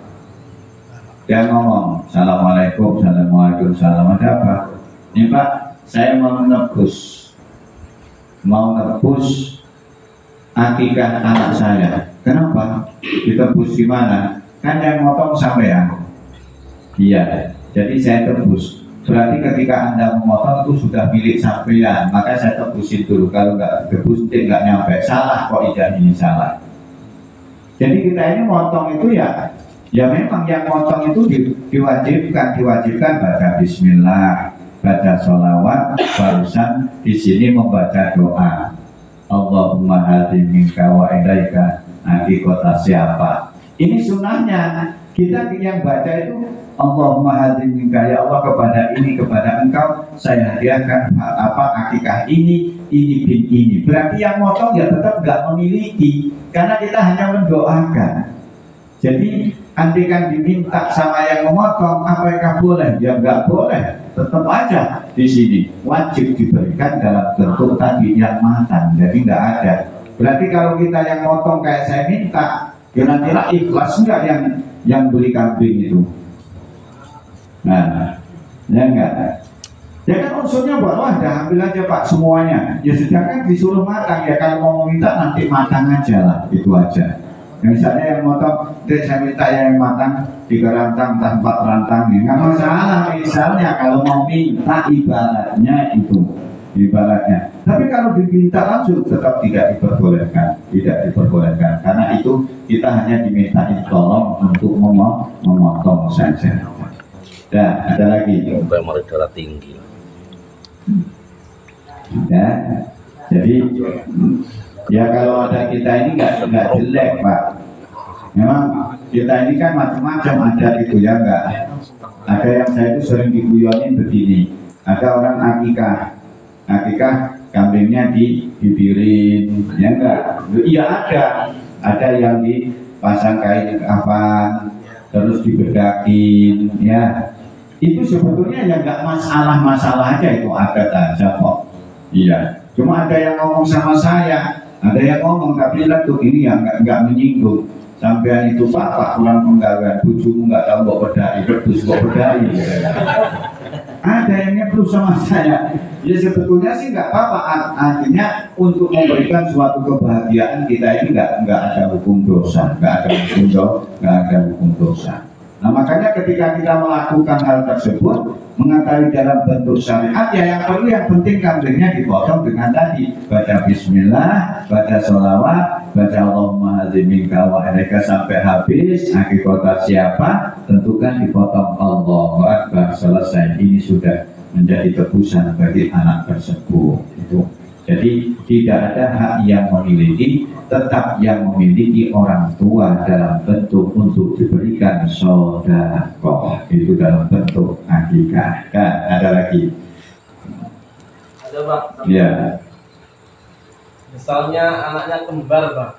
Dia ngomong, Assalamualaikum, salam ada apa? Ini Pak, saya mau nebus akikah anak saya. Kenapa? Ditebus di mana? Kan yang motong sampean. Iya, jadi saya tebus. Berarti ketika Anda memotong itu sudah milik sampean, maka saya tebusin dulu. Kalau nggak tebus, nggak nyampe. Salah kok ijazah ini salah. Jadi kita ini motong itu ya memang yang motong itu diwajibkan baca bismillah, baca sholawat, barusan di sini membaca doa. Allahumma hadi minka wa ilaika hakikata siapa. Ini sunnahnya. Kita yang baca itu Allahumma hadi minka, ya Allah kepada engkau saya hadiahkan akikah ini bin ini. Berarti yang motong ya tetap nggak memiliki karena kita hanya mendoakan. Jadi andikan diminta sama yang memotong, apakah boleh? Ya nggak boleh. Tetap aja di sini wajib diberikan dalam bentuk tadi yang matang. Jadi nggak ada. Berarti kalau kita yang motong kayak saya minta, kira-kira ikhlas nggak yang beli kambing itu? Nah, ya enggak. Ya kan unsurnya bahwa ada ambil aja Pak semuanya. Ya sudah kan disuruh matang ya, kalau mau minta nanti matang aja lah, itu aja. Ya, misalnya yang motong, saya minta yang matang 3 rantang tanpa rantang, ya nggak masalah. Misalnya kalau mau minta ibaratnya itu, ibaratnya. Tapi kalau diminta langsung tetap tidak diperbolehkan, karena itu kita hanya diminta tolong untuk memotong saja. Dan ada lagi. Pemari darah tinggi. Ya, jadi ya kalau ada kita ini nggak jelek Pak. Memang kita ini kan macam-macam ada gitu ya, nggak. Ada yang saya itu sering diguyonin begini. Ada orang akikah kambingnya dibibirin, ya enggak? Iya ada yang dipasang kain kafan, terus dibedakin, ya. Itu sebetulnya ya nggak masalah aja, itu adat aja kok. Iya. Cuma ada yang ngomong sama saya, ada yang ngomong tapi tuh ini yang nggak menyinggung. Sampean itu pak kurang penggawean, bujumu nggak tahu kok bedai, berdus kok bedai. Ada yang nyebut sama saya. Ya sebetulnya sih nggak apa-apa. Artinya untuk memberikan suatu kebahagiaan kita ini nggak ada hukum dosa, nggak ada hukum dosa. Nah makanya ketika kita melakukan hal tersebut, mengetahui dalam bentuk syariat, ya yang penting kambingnya dipotong dengan tadi baca bismillah, baca sholawat, baca Allahumma haziminka wa alaika sampai habis. Hakikatnya siapa? Tentukan dipotong Allahu Akbar, selesai. Ini sudah menjadi tebusan bagi anak tersebut. Itu. Jadi tidak ada hak yang memiliki, tetap yang memiliki orang tua dalam bentuk untuk diberikan sedekah, itu dalam bentuk akikah. Dan ada lagi. Ada Pak. Ya. Misalnya anaknya kembar Pak.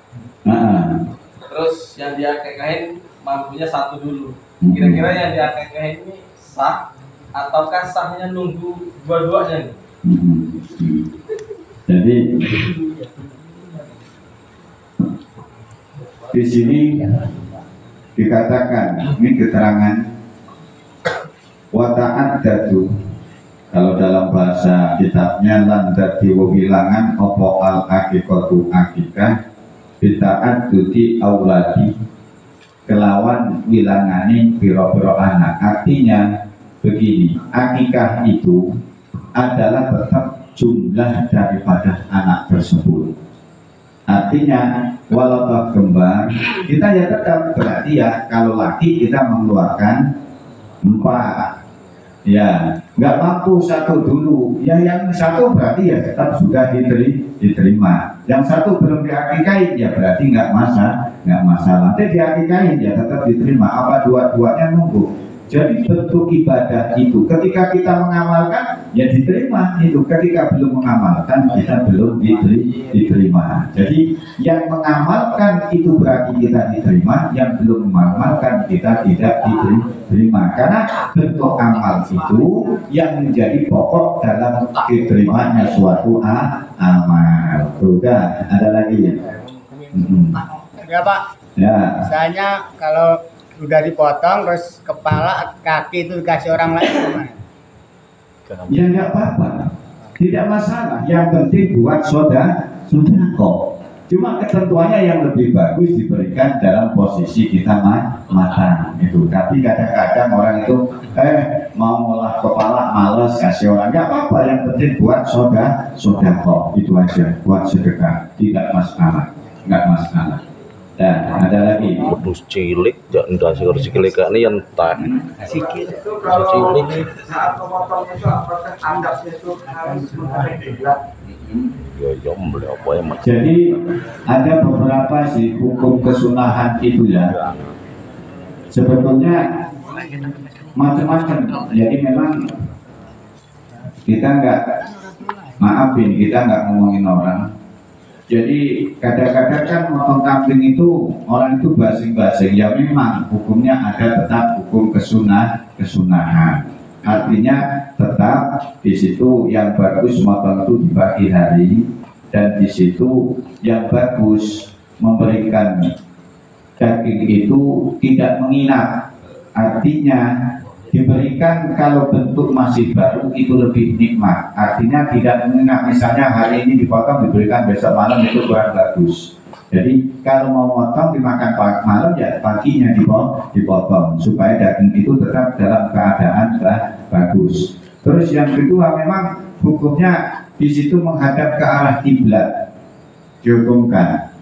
Terus yang dia kekain mampunya satu dulu. Kira-kira yang dia kekain ini sah ataukah sahnya nunggu dua-duanya? Jadi di sini dikatakan, ini keterangan wata'at dadu, kalau dalam bahasa kitabnya lan dadi wilangan opo al akikatu akikah bita'at dudi auladi, kelawan wilangane piro-piro anak. Artinya begini, akikah itu adalah tetap jumlah daripada anak tersebut. Artinya walau kembar kita ya tetap, berarti ya kalau laki kita mengeluarkan 4, ya nggak mampu satu dulu, ya yang satu berarti ya tetap sudah diterima, yang satu belum diakikain ya berarti nggak masalah. Nanti diakikain ya tetap diterima, apa dua-duanya nunggu. Jadi bentuk ibadah itu ketika kita mengamalkan ya diterima, itu ketika belum mengamalkan kita belum diterima. Jadi yang mengamalkan itu berarti kita diterima, yang belum mengamalkan kita tidak diterima, karena bentuk amal itu yang menjadi pokok dalam diterimanya suatu amal. Sudah ada lagi ya? Ya Pak. Ya. Misalnya kalau udah dipotong terus kepala kaki itu dikasih orang lain gimana? Ya nggak apa-apa, tidak masalah. Yang penting buat sodako. Cuma ketentuannya yang lebih bagus diberikan dalam posisi kita matang itu. Tapi kadang-kadang orang itu mau ngolah kepala males kasih orang, nggak apa-apa. Yang penting buat sodako itu aja, buat sedekah, tidak masalah, nggak masalah. Dan ada lagi Terus cilik, jangan dikasih cilik ini yang tak. Itu kalau saat memotong itu apakah andapnya itu harus menghadap kiblat? Ya beli apa ya mas? Jadi ada beberapa sih hukum kesunahan itu ya. Sebetulnya macam-macam. Jadi memang kita nggak, maafin kita nggak ngomongin orang. Jadi kadang-kadang kan motong kambing itu orang itu basing-basing. Ya memang hukumnya ada tetap hukum kesunahan. Artinya tetap di situ yang bagus motong itu di pagi hari, dan di situ yang bagus memberikan daging itu tidak menginap. Artinya diberikan kalau bentuk masih baru itu lebih nikmat. Artinya tidak menginap. Misalnya hari ini dipotong diberikan besok malam itu kurang bagus. Jadi kalau mau potong dimakan malam ya paginya dipotong supaya daging itu tetap dalam keadaan bagus. Terus yang kedua memang hukumnya di situ menghadap ke arah kiblat dihukumkan.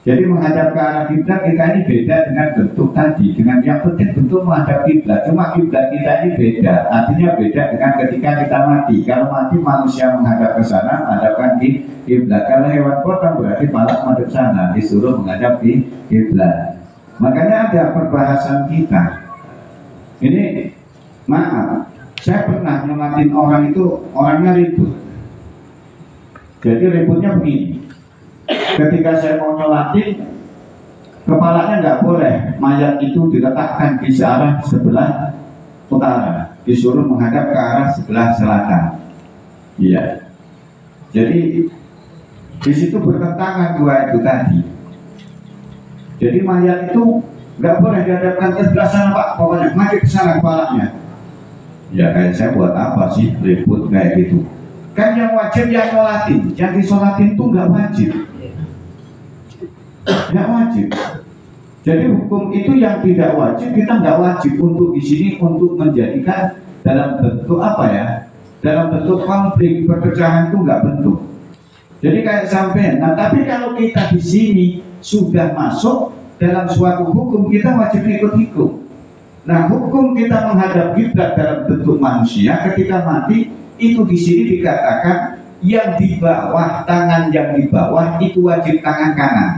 Jadi menghadap ke arah kiblat kita ini beda dengan bentuk tadi. Dengan yang penting bentuk menghadap kiblat. Cuma kiblat kita ini beda. Artinya beda dengan ketika kita mati. Kalau mati manusia menghadap ke sana, menghadapkan kiblat. Kalau hewan potong berarti malah menghadap sana, disuruh menghadap kiblat. Makanya ada perbahasan kita. Ini maaf, saya pernah nyolatin orang itu orangnya ribut. Jadi ributnya begini. Ketika saya mau nyolatin, kepalanya nggak boleh mayat itu diletakkan di arah sebelah utara, disuruh menghadap ke arah sebelah selatan. Iya. Jadi di situ bertentangan dua itu tadi. Jadi mayat itu nggak boleh dihadapkan ke sebelah sana Pak, pokoknya maju ke sana kepalanya. Ya kayak saya buat apa sih ribut kayak gitu? Kan yang wajib yang nyolatin, yang disolatin itu nggak wajib. Nggak wajib. Jadi hukum itu yang tidak wajib kita nggak wajib untuk di sini untuk menjadikan dalam bentuk apa ya? Dalam bentuk konflik perpecahan itu nggak bentuk. Jadi kayak sampai. Nah tapi kalau kita di sini sudah masuk dalam suatu hukum kita wajib ikut hukum. Nah hukum kita menghadap kiblat dalam bentuk manusia ketika mati itu di sini dikatakan yang di bawah, tangan yang di bawah itu wajib tangan kanan.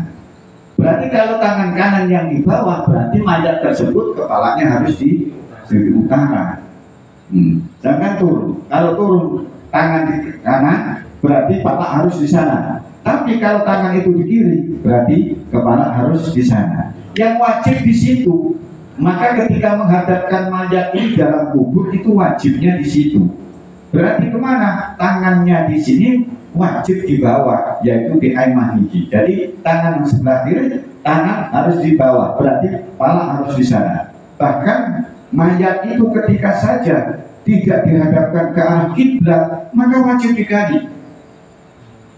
Berarti kalau tangan kanan yang di bawah berarti mayat tersebut kepalanya harus di utara. Jangan turun. Kalau turun tangan di kanan berarti kepala harus di sana. Tapi kalau tangan itu di kiri berarti kepala harus di sana. Yang wajib di situ. Maka ketika menghadapkan mayat ini dalam kubur itu wajibnya di situ. Berarti kemana? Tangannya di sini wajib di bawah, yaitu di aimanihi. Jadi tangan sebelah kiri, tangan harus di bawah. Berarti kepala harus di sana. Bahkan mayat itu ketika saja tidak dihadapkan ke arah kiblat, maka wajib digali.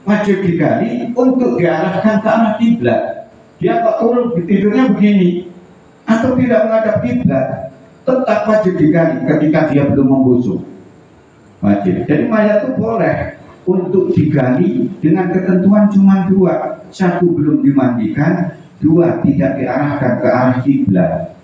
Wajib digali untuk diarahkan ke arah kiblat. Dia kok turun tidurnya begini atau tidak menghadap kiblat, tetap wajib digali ketika dia belum membusuk. Wajib. Jadi mayat itu boleh untuk digali dengan ketentuan cuma dua. Satu belum dimandikan, dua tidak diarahkan ke arah kiblat.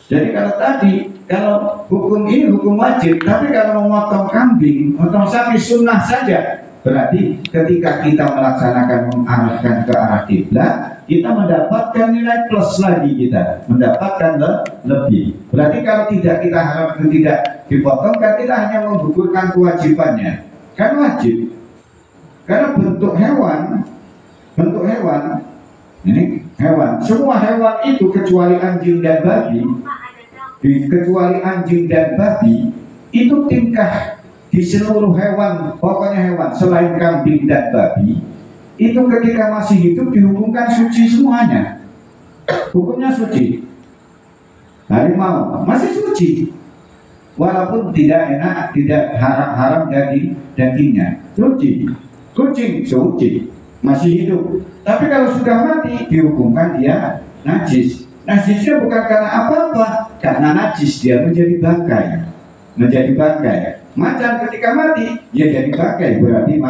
Jadi kalau tadi, kalau hukum ini hukum wajib, tapi kalau memotong kambing, memotong sapi sunnah saja, berarti ketika kita melaksanakan mengarahkan ke arah kiblat, kita mendapatkan nilai plus lagi, kita mendapatkan lebih. Berarti kalau tidak kita harapkan tidak dipotongkan, kita hanya menggugurkan kewajibannya. Kan wajib. Karena bentuk hewan ini hewan. Semua hewan itu kecuali anjing dan babi, itu tingkah di seluruh hewan, pokoknya hewan selain kambing dan babi itu ketika masih hidup dihukumkan suci semuanya. Hukumnya suci. Harimau masih suci, walaupun tidak enak, tidak haram dagingnya, suci. Kucing suci, masih hidup. Tapi kalau sudah mati dihukumkan dia najis. Najisnya bukan karena apa-apa, karena najis dia menjadi bangkai. Macan ketika mati dia jadi bangkai, berarti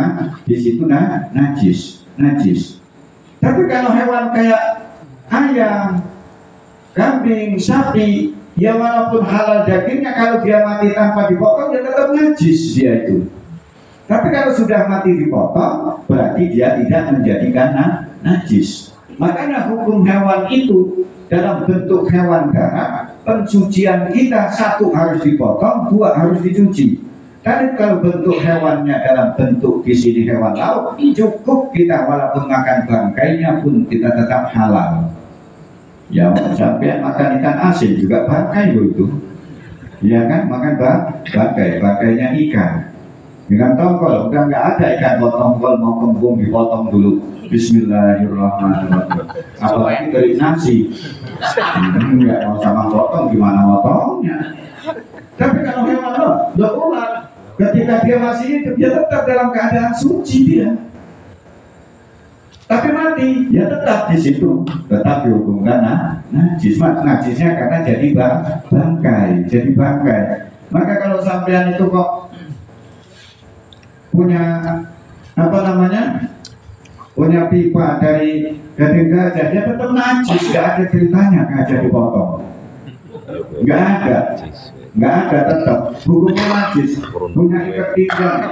di situ najis. Tapi kalau hewan kayak ayam, kambing, sapi, ya walaupun halal dagingnya, kalau dia mati tanpa dipotong ya tetap najis dia itu. Tapi kalau sudah mati dipotong, berarti dia tidak menjadikan najis. Makanya hukum hewan itu dalam bentuk hewan darat, pencucian kita satu harus dipotong, dua harus dicuci. Dan kalau bentuk hewannya dalam bentuk di sini hewan laut, cukup kita walaupun makan bangkainya pun kita tetap halal. Ya sampai makan ikan asin juga bangkai itu, ya kan, makan bangkainya ikan. Ikan tongkol, udah nggak ada ikan tongkol mau kembung dipotong dulu. Bismillahirrahmanirrahim. Apalagi dari nasi, nggak mau sama potong, gimana potongnya? Tapi kalau hewan lo ular, ketika dia masih hidup, dia tetap dalam keadaan suci dia. Tapi mati, ya tetap di situ, tetap dihukumkan najis. Najisnya karena jadi bangkai. Maka kalau sampean itu kok punya punya pipa dari gajah, dia tetap najis, nggak ada ceritanya gajah dipotong, nggak ada, tetap hukumnya najis. Punya ikat pinggang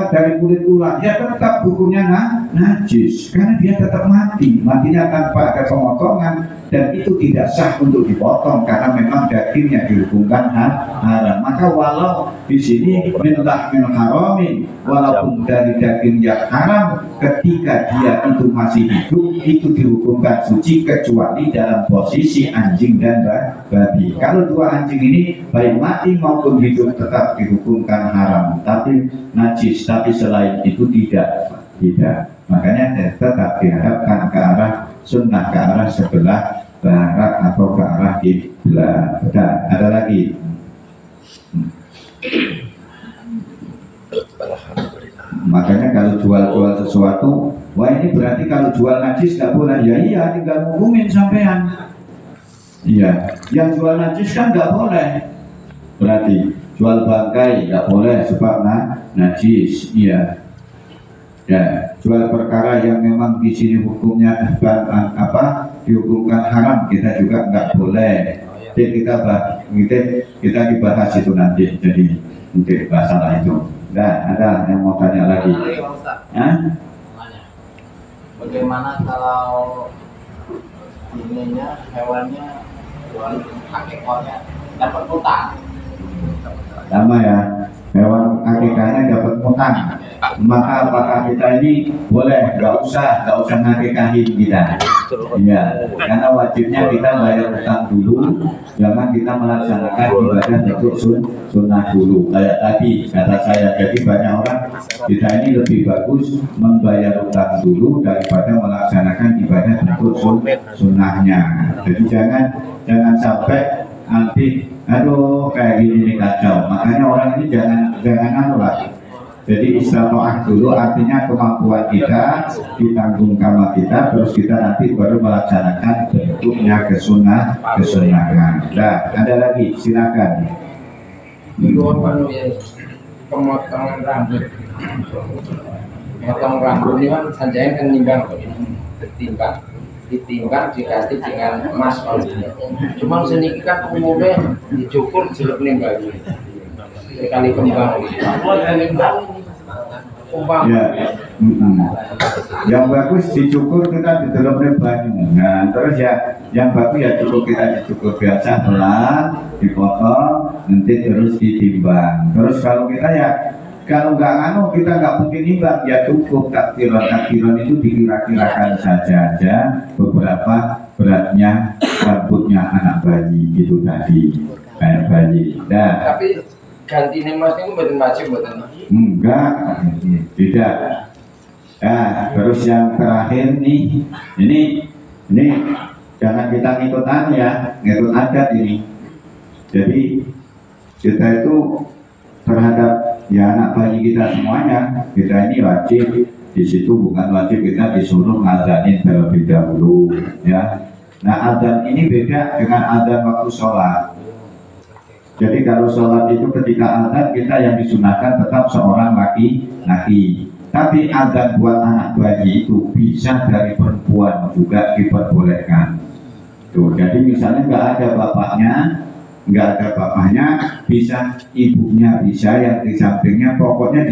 dari kulit ular, ya tetap hukumnya najis karena dia tetap matinya tanpa ada pemotongan, dan itu tidak sah untuk dipotong karena memang dagingnya dihukumkan haram. Maka walau di sini min lahmil haramin, walaupun dari daging yang haram, ketika dia itu masih hidup itu dihukumkan suci kecuali dalam posisi anjing dan babi. Kalau dua anjing ini baik mati maupun hidup tetap dihukumkan haram, tapi najis. Tapi selain itu tidak. Makanya tetap diharapkan ke arah sunnah, ke arah sebelah barat atau ke arah kiblat. Ada lagi. Makanya kalau jual sesuatu, wah ini berarti kalau jual najis nggak boleh. Ya iya, tinggal ngumumin sampean. Iya, yang jual najis kan nggak boleh. Berarti jual bangkai nggak boleh sebab najis. Iya. Ya, jual perkara yang memang di sini hukumnya dihukumkan haram, kita juga nggak boleh. Jadi kita dibahas itu nanti. Jadi untuk masalah itu. Nah, ada yang mau tanya lagi? Bagaimana kalau hewannya hakikatnya dapat utang? Sama ya, hewan akikahnya dapat utang. Maka apakah kita ini boleh? Nggak usah ngakikahin kita. Iya, karena wajibnya kita bayar utang dulu. Jangan kita melaksanakan ibadah untuk sunnah dulu. Kayak tadi kata saya, jadi banyak orang kita ini lebih bagus membayar utang dulu daripada melaksanakan ibadah untuk sunnahnya. Jadi jangan sampai nanti kayak gini nih kacau. Makanya orang ini jangan lah. Jadi istiqomah dulu artinya kemampuan kita ditanggung sama kita, terus kita nanti baru melaksanakan bentuknya kesunahan. Nah, ada lagi, silakan. Pemotongan rambut. Potong rambut ini kan sanjanya kan ditimbang dikasih dengan emas. Cuma sini kan umumnya dicukur jelek nimbang. Sekali kembang. Ya, yang bagus dicukur kita di dalamnya banyak. Nah, terus ya yang bagus ya kita dicukur biasa pelan, dipotong, nanti terus ditimbang. Terus kalau kita kalau nggak kita nggak mungkin nimbang, ya cukup takdiran itu dikira-kirakan saja beberapa beratnya rambutnya anak bayi gitu tadi, kayak bayi. Nah, tapi ganti mas itu betul wajib betul? Enggak, tidak. Nah, terus yang terakhir nih, ini jangan kita ngikut adat ini. Jadi kita itu terhadap anak bayi kita semuanya, kita ini wajib. Di situ bukan wajib kita disuruh ngazanin terlebih dahulu, ya. Nah, adzan ini beda dengan adzan waktu sholat. Jadi kalau sholat itu ketika adzan kita yang disunahkan tetap seorang laki-laki. Tapi adzan buat anak bayi itu bisa dari perempuan juga diperbolehkan. Tuh, jadi misalnya nggak ada bapaknya, bisa ibunya, bisa yang di sampingnya, pokoknya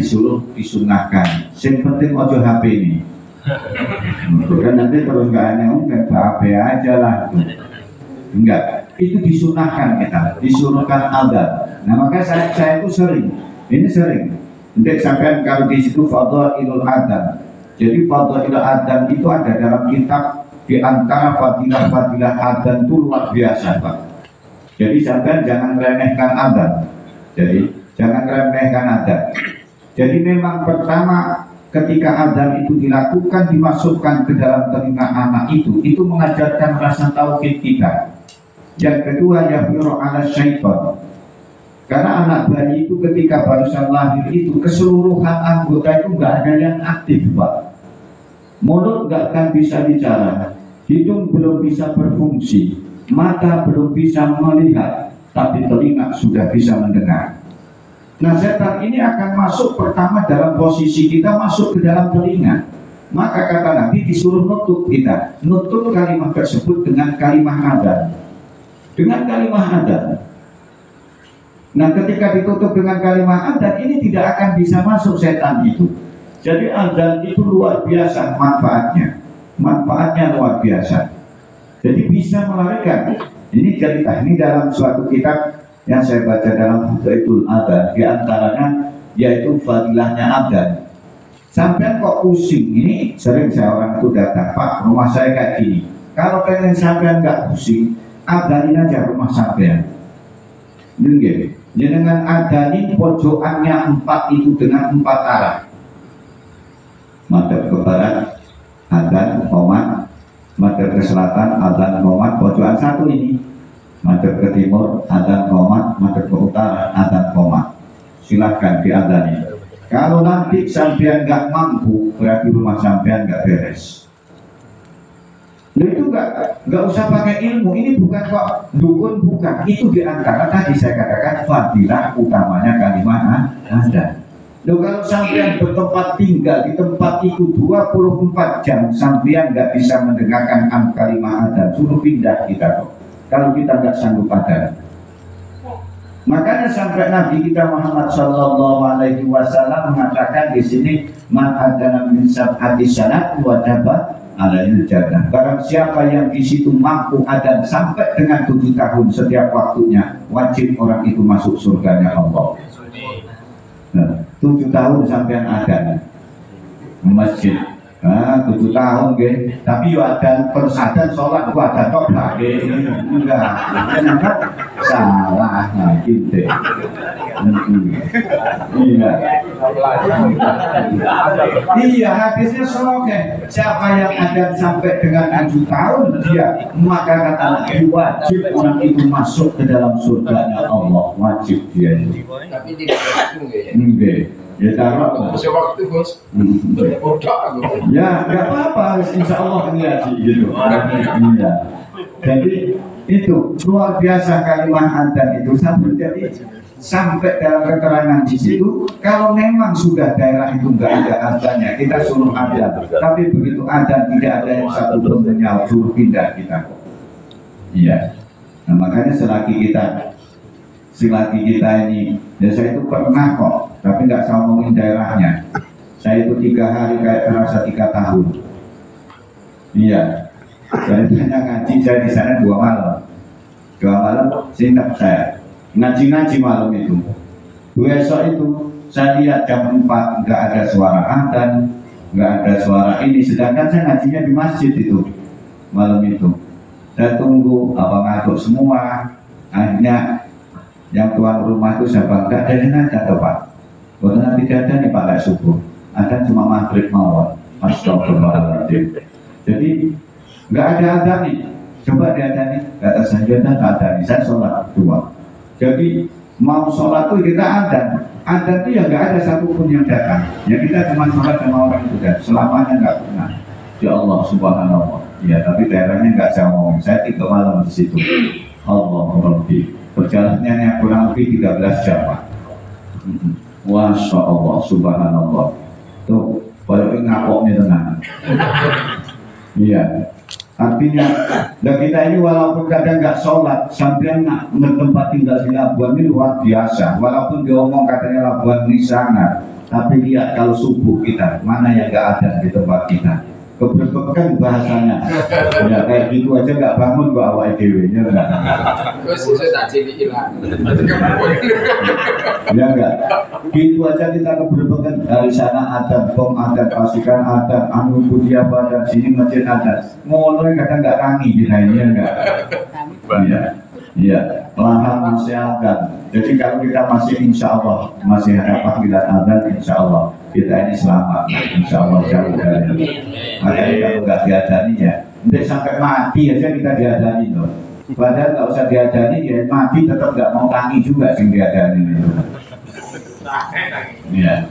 disunahkan. Yang penting ojo HP ini. Bukan nanti terus nggak aneh, HP aja lah. Enggak. Itu disunahkan kita, disuruhkan adzan. Nah makanya saya itu sering Ini sering. Nanti sampai kalau di situ Fadhailul Adzan. Jadi Fadhailul Adzan itu ada dalam kitab, di antara fadilah-fadilah adzan itu luar biasa, Pak. Jadi sampai jangan remehkan adzan. Jadi jangan remehkan adzan. Jadi memang pertama ketika adzan itu dilakukan, dimasukkan ke dalam telinga anak itu mengajarkan rasa tauhid kita. Yang kedua, yahwiru ala syaitan. Karena anak bayi itu ketika barusan lahir itu keseluruhan anggota itu nggak ada yang aktif, Pak. Mulut nggak akan bisa bicara, hidung belum bisa berfungsi, mata belum bisa melihat, tapi telinga sudah bisa mendengar. Nah, setan ini akan masuk pertama dalam posisi kita masuk ke dalam telinga. Maka kata Nabi disuruh nutup kita, nutup kalimat tersebut dengan kalimat adzan. Dengan kalimat adzan. Nah, ketika ditutup dengan kalimat adzan ini tidak akan bisa masuk setan itu. Jadi adzan itu luar biasa manfaatnya. Manfaatnya luar biasa. Jadi bisa melarikan. Ini cerita ini dalam suatu kitab yang saya baca dalam Fadhailul Adzan, di antaranya yaitu fadilahnya adzan. Sampai kok pusing, ini sering saya orang itu datang, Pak, rumah saya kayak gini. Kalau pengen sampean nggak pusing, adzanin aja rumah sampean. Dengar, dengan adzanin pojokannya 4 itu dengan 4 arah. Madhab ke barat, adzan, qomat. Madhab ke selatan, adzan, qomat. Pojokan 1 ini. Madhab ke timur, adzan, qomat. Madhab ke utara, adzan, qomat. Silahkan diadzani. Kalau nanti sampean nggak mampu, berarti rumah sampean nggak beres. Nah, itu nggak usah pakai ilmu. Ini bukan kok dukun, bukan. Itu diantara tadi saya katakan fadilah utamanya kalimat adzan. Loh, kalau sampean bertempat tinggal di tempat itu 24 jam, sampean nggak bisa mendengarkan kalimat adzan, suruh pindah kita kok. Kalau kita nggak sanggup adzan. Makanya sampai Nabi kita Muhammad Sallallahu Alaihi Wasallam mengatakan di sini man adzana min sab'ati sanat wajaba alaihi jannah. Barang siapa yang di situ mampu adzan sampai dengan 7 tahun setiap waktunya, wajib orang itu masuk surganya Allah. Nah, 7 tahun sampai adzan masjid. 7 tahun ge, tapi yo adzan terus adzan sholat gua adzan tok lagi enggak. Salah gitu. Iya. Iya, hadisnya sahih. Siapa yang adzan sampai dengan 7 tahun dia, maka kata Nabi wajib orang itu masuk ke dalam surganya Allah, wajib dia. Tapi tidak langsung ya. Enggak. Ya taruh waktu bos. Ya nggak apa-apa, insya Allah ngaji gitu. Iya. Jadi itu luar biasa kalimat adzan itu sampai dalam keterangan di situ. Kalau memang sudah daerah itu nggak ada adzannya, kita suruh adzan. Tapi begitu adzan tidak ada yang satu pun menjawab, suruh pindah kita. Iya. Nah, makanya selagi kita ini, ya saya itu pernah kok, tapi nggak saya ngomongin daerahnya. Saya itu 3 hari kayak terasa 3 tahun. Iya. Saya tanya ngaji, saya di sana 2 malam. 2 malam singkat saya ngaji malam itu. Besok itu saya lihat jam 4 nggak ada suara adzan, nggak ada suara ini. Sedangkan saya ngajinya di masjid itu malam itu. Saya tunggu apa ngantuk semua. Akhirnya yang tuan rumah itu saya bilang, nggak ada yang ada toh Pak. Karena tidak ada nih Pak kayak subuh. Ada cuma maghrib mawon. Astagfirullahaladzim. Jadi nggak ada adzan nih. Coba diadzani. Kata saya nggak ada nih. Saya sholat 2. Jadi mau sholat tuh kita adzan. Adzan tuh ya nggak ada satupun yang datang. Ya kita cuma sholat sama orang itu dan selamanya nggak pernah. Ya Allah subhanallah. Ya tapi daerahnya nggak saya ngomong. Saya 3 malam di situ. Allahumma. Perjalanannya kurang lebih 13 jam Pak. Masya Allah, subhanallah. Tuh, baru ngapoknya tenang. Iya. Artinya, dan kita ini walaupun kadang nggak sholat, sampai tempat tinggal di Labuan ini luar biasa. Walaupun diomong katanya Labuan di sana, tapi lihat kalau subuh kita, mana yang nggak ada di tempat kita. keberbekan bahasanya. Ya kayak gitu aja nggak bangun kok awak dewe-nya enggak. Gus iso tak cilik ilang. Ya enggak. Gitu aja kita keberbekan, dari sana ada bom, ada pasukan, ada anu budia pada sini masjid ada. Ngono kadang nggak kangi kita ini ya enggak. Iya. Iya, lahan masih ada. Jadi kalau kita masih insya Allah masih ada panggilan azan, insya Allah kita ini selamat, insya Allah jauh dari itu. Makanya kalau nggak diadani ya, nanti sampai mati aja kita diadani loh. Padahal nggak usah diadani, ya mati tetap nggak mau tangi juga sih diadani itu. Iya.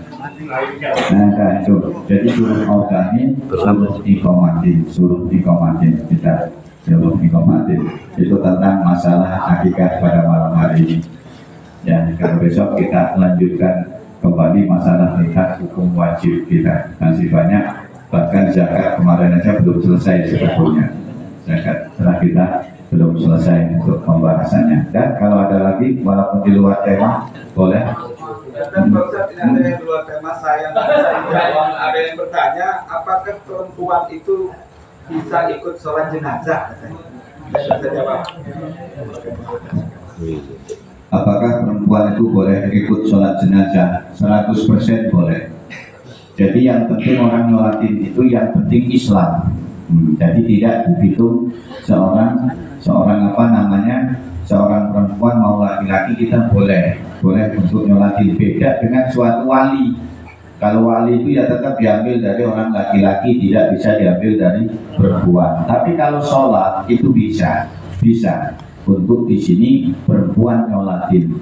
Nah itu, jadi suruh organik, suruh dikomatin kita. Sebelum dikomatin itu tentang masalah hakikat pada malam hari ini. Ya, kalau besok kita lanjutkan kembali masalah tentang hukum wajib kita. Masih banyak, bahkan zakat kemarin aja belum selesai sebetulnya. Zakat setelah kita belum selesai untuk pembahasannya. Dan kalau ada lagi, walaupun di luar tema, boleh. Dan Pak Ustadz, ini ada yang di luar tema saya jawab. Ada yang bertanya, apakah perempuan itu bisa ikut sholat jenazah? Saya jawab. Apakah perempuan itu boleh ikut sholat jenazah? 100% boleh. Jadi yang penting orang nyolatin itu yang penting Islam. Jadi tidak begitu seorang apa namanya, seorang perempuan mau laki-laki kita boleh untuk nyolatin. Beda dengan suatu wali. Kalau wali itu ya tetap diambil dari orang laki-laki, tidak bisa diambil dari perempuan. Tapi kalau sholat itu bisa untuk di sini perempuan nyolatin.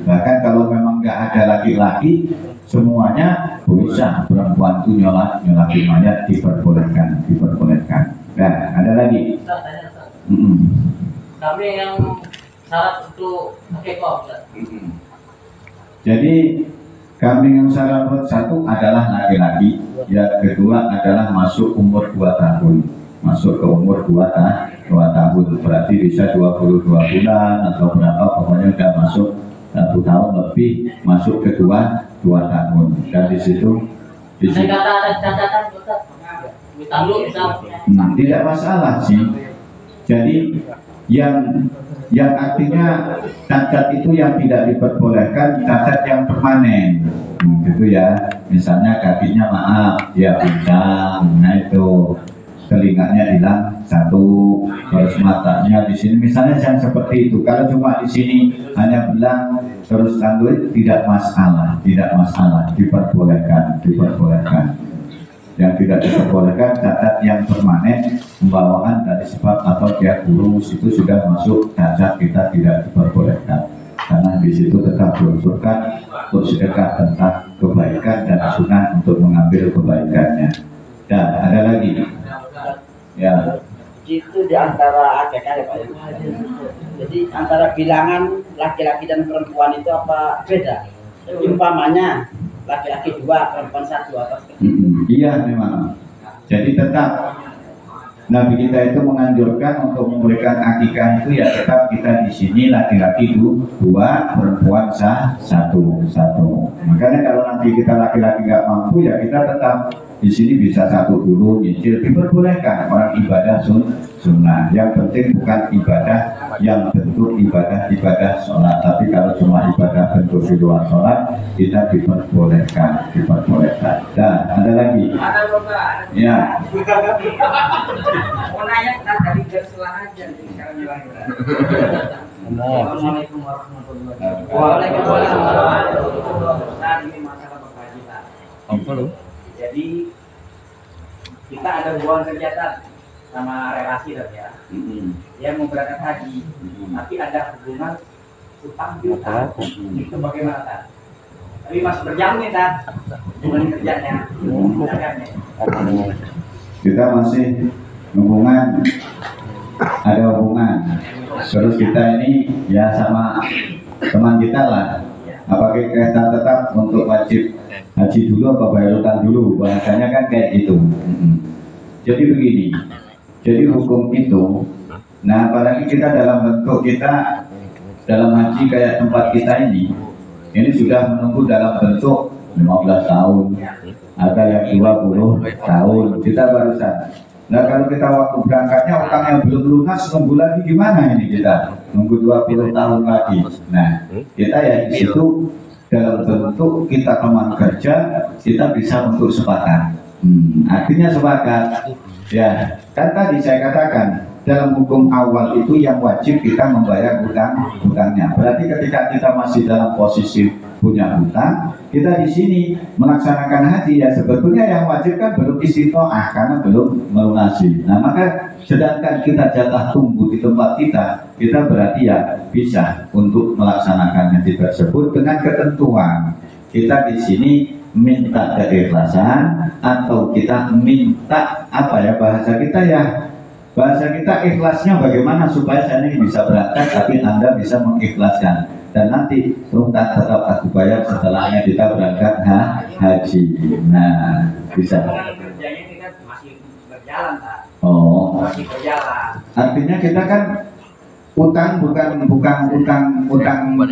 Bahkan kalau memang nggak ada laki-laki, semuanya bisa perempuan itu nyolatin mayat diperbolehkan. Nah, ada lagi. Kami yang syarat untuk akikah. Jadi kambing yang syarat satu adalah laki-laki, yang kedua adalah masuk umur 2 tahun. Masuk ke umur 2 tahun, berarti bisa 22 bulan atau berapa, pokoknya sudah masuk 1 tahun lebih, masuk ke 2 tahun. Dan di situ tidak masalah sih. Jadi yang artinya cacat itu yang tidak diperbolehkan, cacat yang permanen, gitu ya. Misalnya kakinya maaf, ya pincang, nah itu telinganya hilang 1, terus matanya di sini, misalnya yang seperti itu. Kalau cuma di sini hanya belang terus tanduk, tidak masalah, diperbolehkan. Yang tidak diperbolehkan cacat yang permanen, pembawaan dari sebab atau dia kurus, itu sudah masuk cacat, kita tidak diperbolehkan. Karena di situ tetap diunsurkan untuk sedekah tentang kebaikan dan sunnah untuk mengambil kebaikannya. Dan ada lagi, ya. Itu di antara akikah ya Pak. Jadi antara bilangan laki-laki dan perempuan itu apa beda? Umpamanya laki-laki 2, perempuan 1 atau Iya memang. Jadi tetap Nabi kita itu menganjurkan untuk memberikan akikah itu ya tetap kita di sini laki-laki 2, perempuan 1. Makanya kalau nanti kita laki-laki nggak mampu ya kita tetap di sini bisa 1 dulu nyicil, diperbolehkan. Orang ibadah sunnah. Yang penting bukan ibadah yang bentuk ibadah sholat, tapi kalau cuma ibadah bentuk di luar sholat kita diperbolehkan. Dan ada lagi. Ya. Mau nanya kan dari Darussalam aja sekarang bilang. Assalamualaikum warahmatullahi wabarakatuh. Waalaikumsalam. Nah, ini masalah kewajiban. Jadi kita ada hubungan kegiatan sama relasi dong ya. Dia mau berangkat haji, tapi ada hubungan utang piutang. Itu bagaimana Tan? Tapi masih berjalan Tan, hubungan kerjanya. Kita masih ada hubungan. Terus kita ini ya sama teman kita lah. Apakah kita tetap untuk wajib haji dulu atau bayar utang dulu? Bahasanya kan kayak gitu. Jadi begini. Jadi hukum itu, nah apalagi kita dalam bentuk kita dalam haji kayak tempat kita ini sudah menunggu dalam bentuk 15 tahun, ada yang 20 tahun, kita barusan. Nah kalau kita waktu berangkatnya utang yang belum lunas, nunggu lagi gimana ini kita? Nunggu 20 tahun lagi. Nah kita ya di situ dalam bentuk kita teman kerja, kita bisa untuk sepakat. Artinya sepakat. Ya, kan tadi saya katakan dalam hukum awal itu yang wajib kita membayar hutangnya. Berarti ketika kita masih dalam posisi punya hutang, kita di sini melaksanakan haji ya sebetulnya yang wajib kan belum istiqoah karena belum melunasi. Nah maka sedangkan kita jatah tunggu di tempat kita berarti ya bisa untuk melaksanakan haji tersebut dengan ketentuan. Kita di sini minta keikhlasan atau kita minta apa ya bahasa kita ikhlasnya bagaimana supaya saya ini bisa berangkat tapi Anda bisa mengikhlaskan dan nanti hutang tetap aku bayar setelahnya kita berangkat haji. Nah bisa. Kerjanya kita masih berjalan, Pak. Oh. Masih berjalan. Artinya kita kan utang bukan utang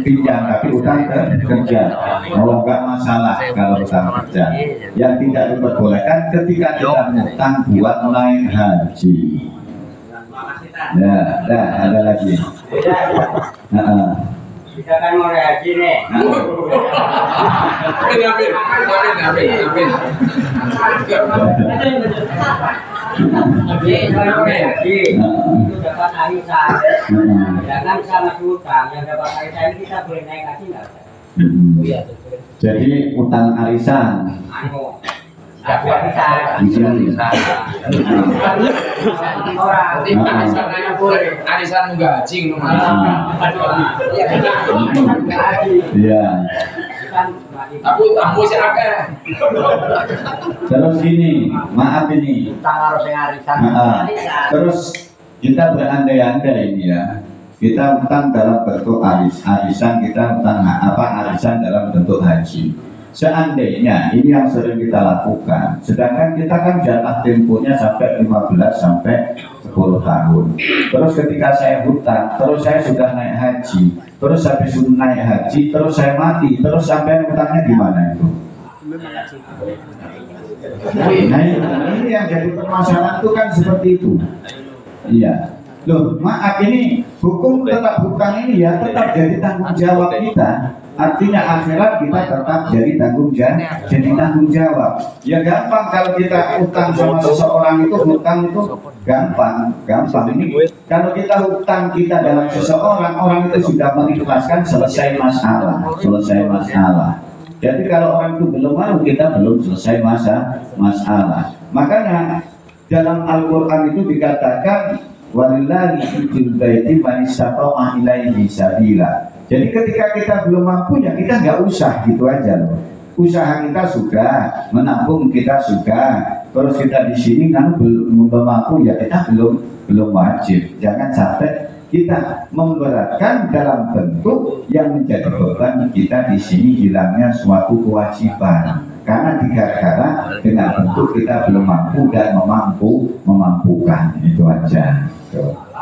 pinjam tapi utang kerja. Oh enggak masalah kalau utang kerja. Yang tidak diperbolehkan ketika kita utang buat naik haji. Ya, ada lagi. Kita kan mau haji nih. Amin. Haji itu dapat arisan. Jangan sama utang yang dapat arisan ini kita boleh naik haji nggak? Jadi utang arisan. Arisan enggak haji Iya. Aku tamu sih akeh. Terus ini, maaf ini. Terus kita berandai-andai ini ya. Kita utang dalam bentuk arisan, kita utang arisan dalam bentuk haji. Seandainya ini yang sering kita lakukan, sedangkan kita kan jatah temponya sampai 15 sampai 10 tahun. Terus ketika saya hutang, terus saya sudah naik haji, terus habis naik haji, terus saya mati, terus sampai hutangnya gimana itu? Nah ini yang jadi permasalahan itu kan seperti itu. Iya. Loh, maaf ini hukum tetap hutang ini ya tetap jadi tanggung jawab kita. Artinya akhirat kita tetap jadi tanggung jawab. Ya gampang kalau kita utang sama seseorang itu hutang itu gampang. Ini kalau kita hutang kita dalam seseorang, orang itu sudah mengikhlaskan selesai masalah. Jadi kalau orang itu belum mau, kita belum selesai masalah. Makanya dalam Al-Quran itu dikatakan walillahi fil baiti man istata'a ilaihi sabila. Jadi ketika kita belum mampu ya kita nggak usah gitu aja loh. Usaha kita sudah, menabung kita sudah, terus kita di sini kan belum mampu ya kita belum wajib. Jangan sampai kita memberatkan dalam bentuk yang menjadi beban kita di sini hilangnya suatu kewajiban. Karena gara-gara dengan bentuk kita belum mampu dan memampukan itu aja.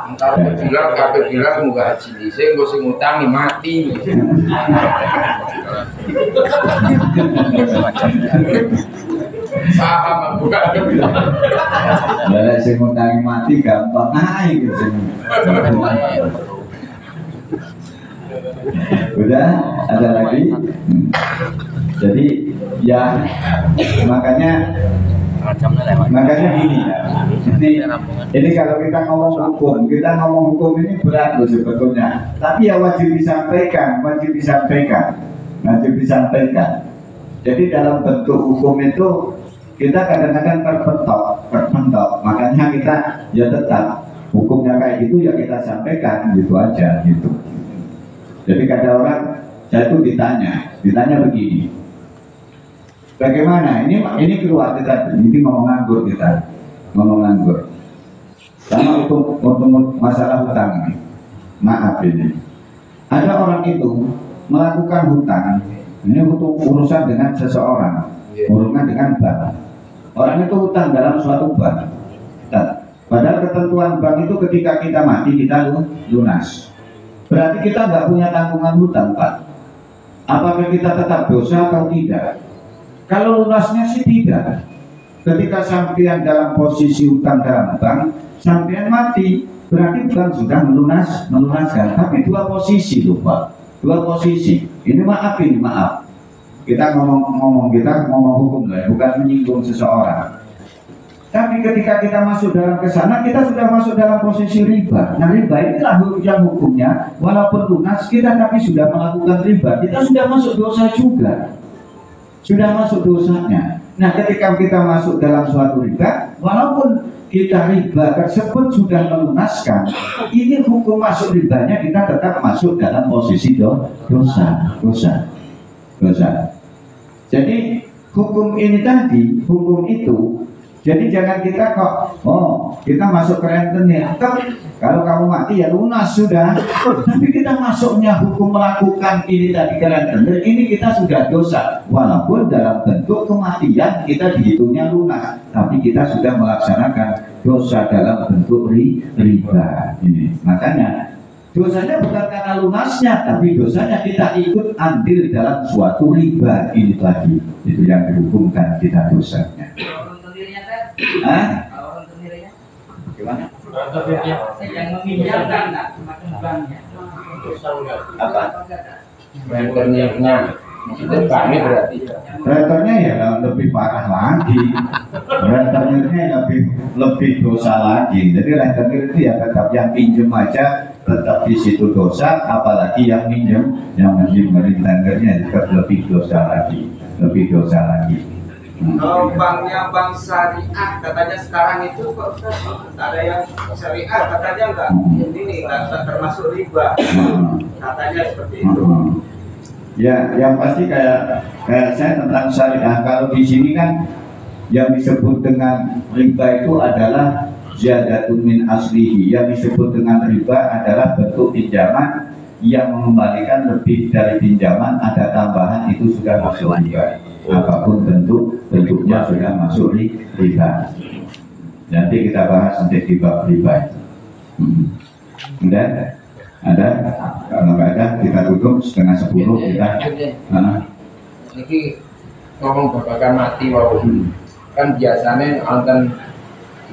Kabeh bilang muga haji dhisik engko sing ngutangi mati. Paham aku gak bilang. Lah sing ngutangi mati gampang ae gitu. Udah ada lagi. Jadi ya makanya gini ini kalau kita ngomong hukum ini berat loh sebetulnya, tapi ya wajib disampaikan. Jadi dalam bentuk hukum itu kita kadang-kadang terpentok, makanya kita ya tetap hukumnya kayak gitu ya kita sampaikan gitu aja gitu. Jadi kata orang, saya tuh ditanya begini, bagaimana ini keluar kita ini ngomong nganggur sama untuk masalah hutang ini. Maaf ini ada orang itu melakukan hutang ini untuk urusan dengan seseorang, urusan dengan bank. Orang itu hutang dalam suatu bank, padahal ketentuan bank itu ketika kita mati kita lunas. Berarti kita nggak punya tanggungan hutang, Pak. Apakah kita tetap dosa atau tidak? Kalau lunasnya sih tidak. Ketika sampean dalam posisi utang dalam bank, sampean mati, berarti bank sudah melunaskan. Tapi dua posisi tuh Pak, dua posisi. Ini maaf. Kita ngomong hukum lah, bukan menyinggung seseorang. Tapi ketika kita masuk dalam kesana, kita sudah masuk dalam posisi riba. Nah riba inilah yang hukumnya, walaupun lunas kita tapi sudah melakukan riba, kita sudah masuk dosa juga. Sudah masuk dosanya. Nah ketika kita masuk dalam suatu riba, walaupun kita riba tersebut sudah melunaskan, ini hukum masuk ribanya kita tetap masuk dalam posisi dosa. Jadi hukum ini tadi, hukum itu, jadi jangan kita kok, kita masuk ke rentenir, kalau kamu mati ya lunas sudah. Tapi kita masuknya hukum melakukan ini tadi ke rentenir, ini kita sudah dosa. Walaupun dalam bentuk kematian kita dihitungnya lunas, tapi kita sudah melaksanakan dosa dalam bentuk riba. Ini makanya dosanya bukan karena lunasnya, tapi dosanya kita ikut andil dalam suatu riba ini tadi. Itu yang dihukumkan kita dosanya. Gimana? Yang meminjamkan semacam banknya. Apa? Rentenirnya itu banknya berarti. Rentenirnya ya lebih parah lagi. Rentenirnya lebih dosa lagi. Jadi rentenir itu ya tetap yang pinjam aja tetap di situ dosa, apalagi yang minjem rentenirnya tetap lebih dosa lagi. Kalau banknya bank syariah, katanya sekarang itu kok ada yang syariah, katanya enggak, ini enggak termasuk riba, katanya seperti itu. Ya, yang pasti kayak saya tentang syariah. Kalau di sini kan yang disebut dengan riba itu adalah ziyadatun min aslihi. Yang disebut dengan riba adalah bentuk pinjaman yang mengembalikan lebih dari pinjaman, ada tambahan, itu sudah masuk riba. Apapun bentuknya sudah masuk riba. Nanti kita bahas nanti di bab riba. Udah? Ada? Kalau nggak ada kita tutup 9:30 kita. Ini ngomong babakan mati wow. Kan biasanya nonton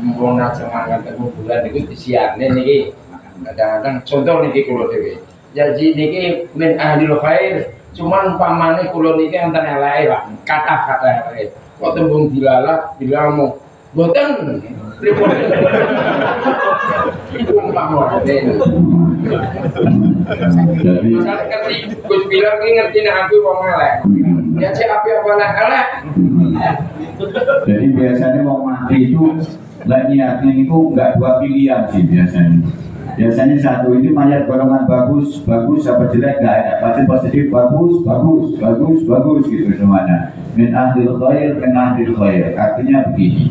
mumpung semangat bulan itu disiarne niki. Kadang-kadang contoh niki kula dhewe. Jadi niki min ahlil khair, cuman pamane kula niki enten eleke Pak. Kata-kata eleke. Kok tembung dilalah bilang boten pripun. Itu pamane. Jadi Misalnya ngerti, Gus bilang ini ngerti nih aku wong elek. Ya cek api apa elek. Jadi biasanya mau mati itu niatnya itu nggak dua pilihan sih biasanya. Biasanya satu ini mayat golongan bagus apa jelek nggak ada, pasti positif bagus gitu semuanya. Min ahlil khair, artinya begini.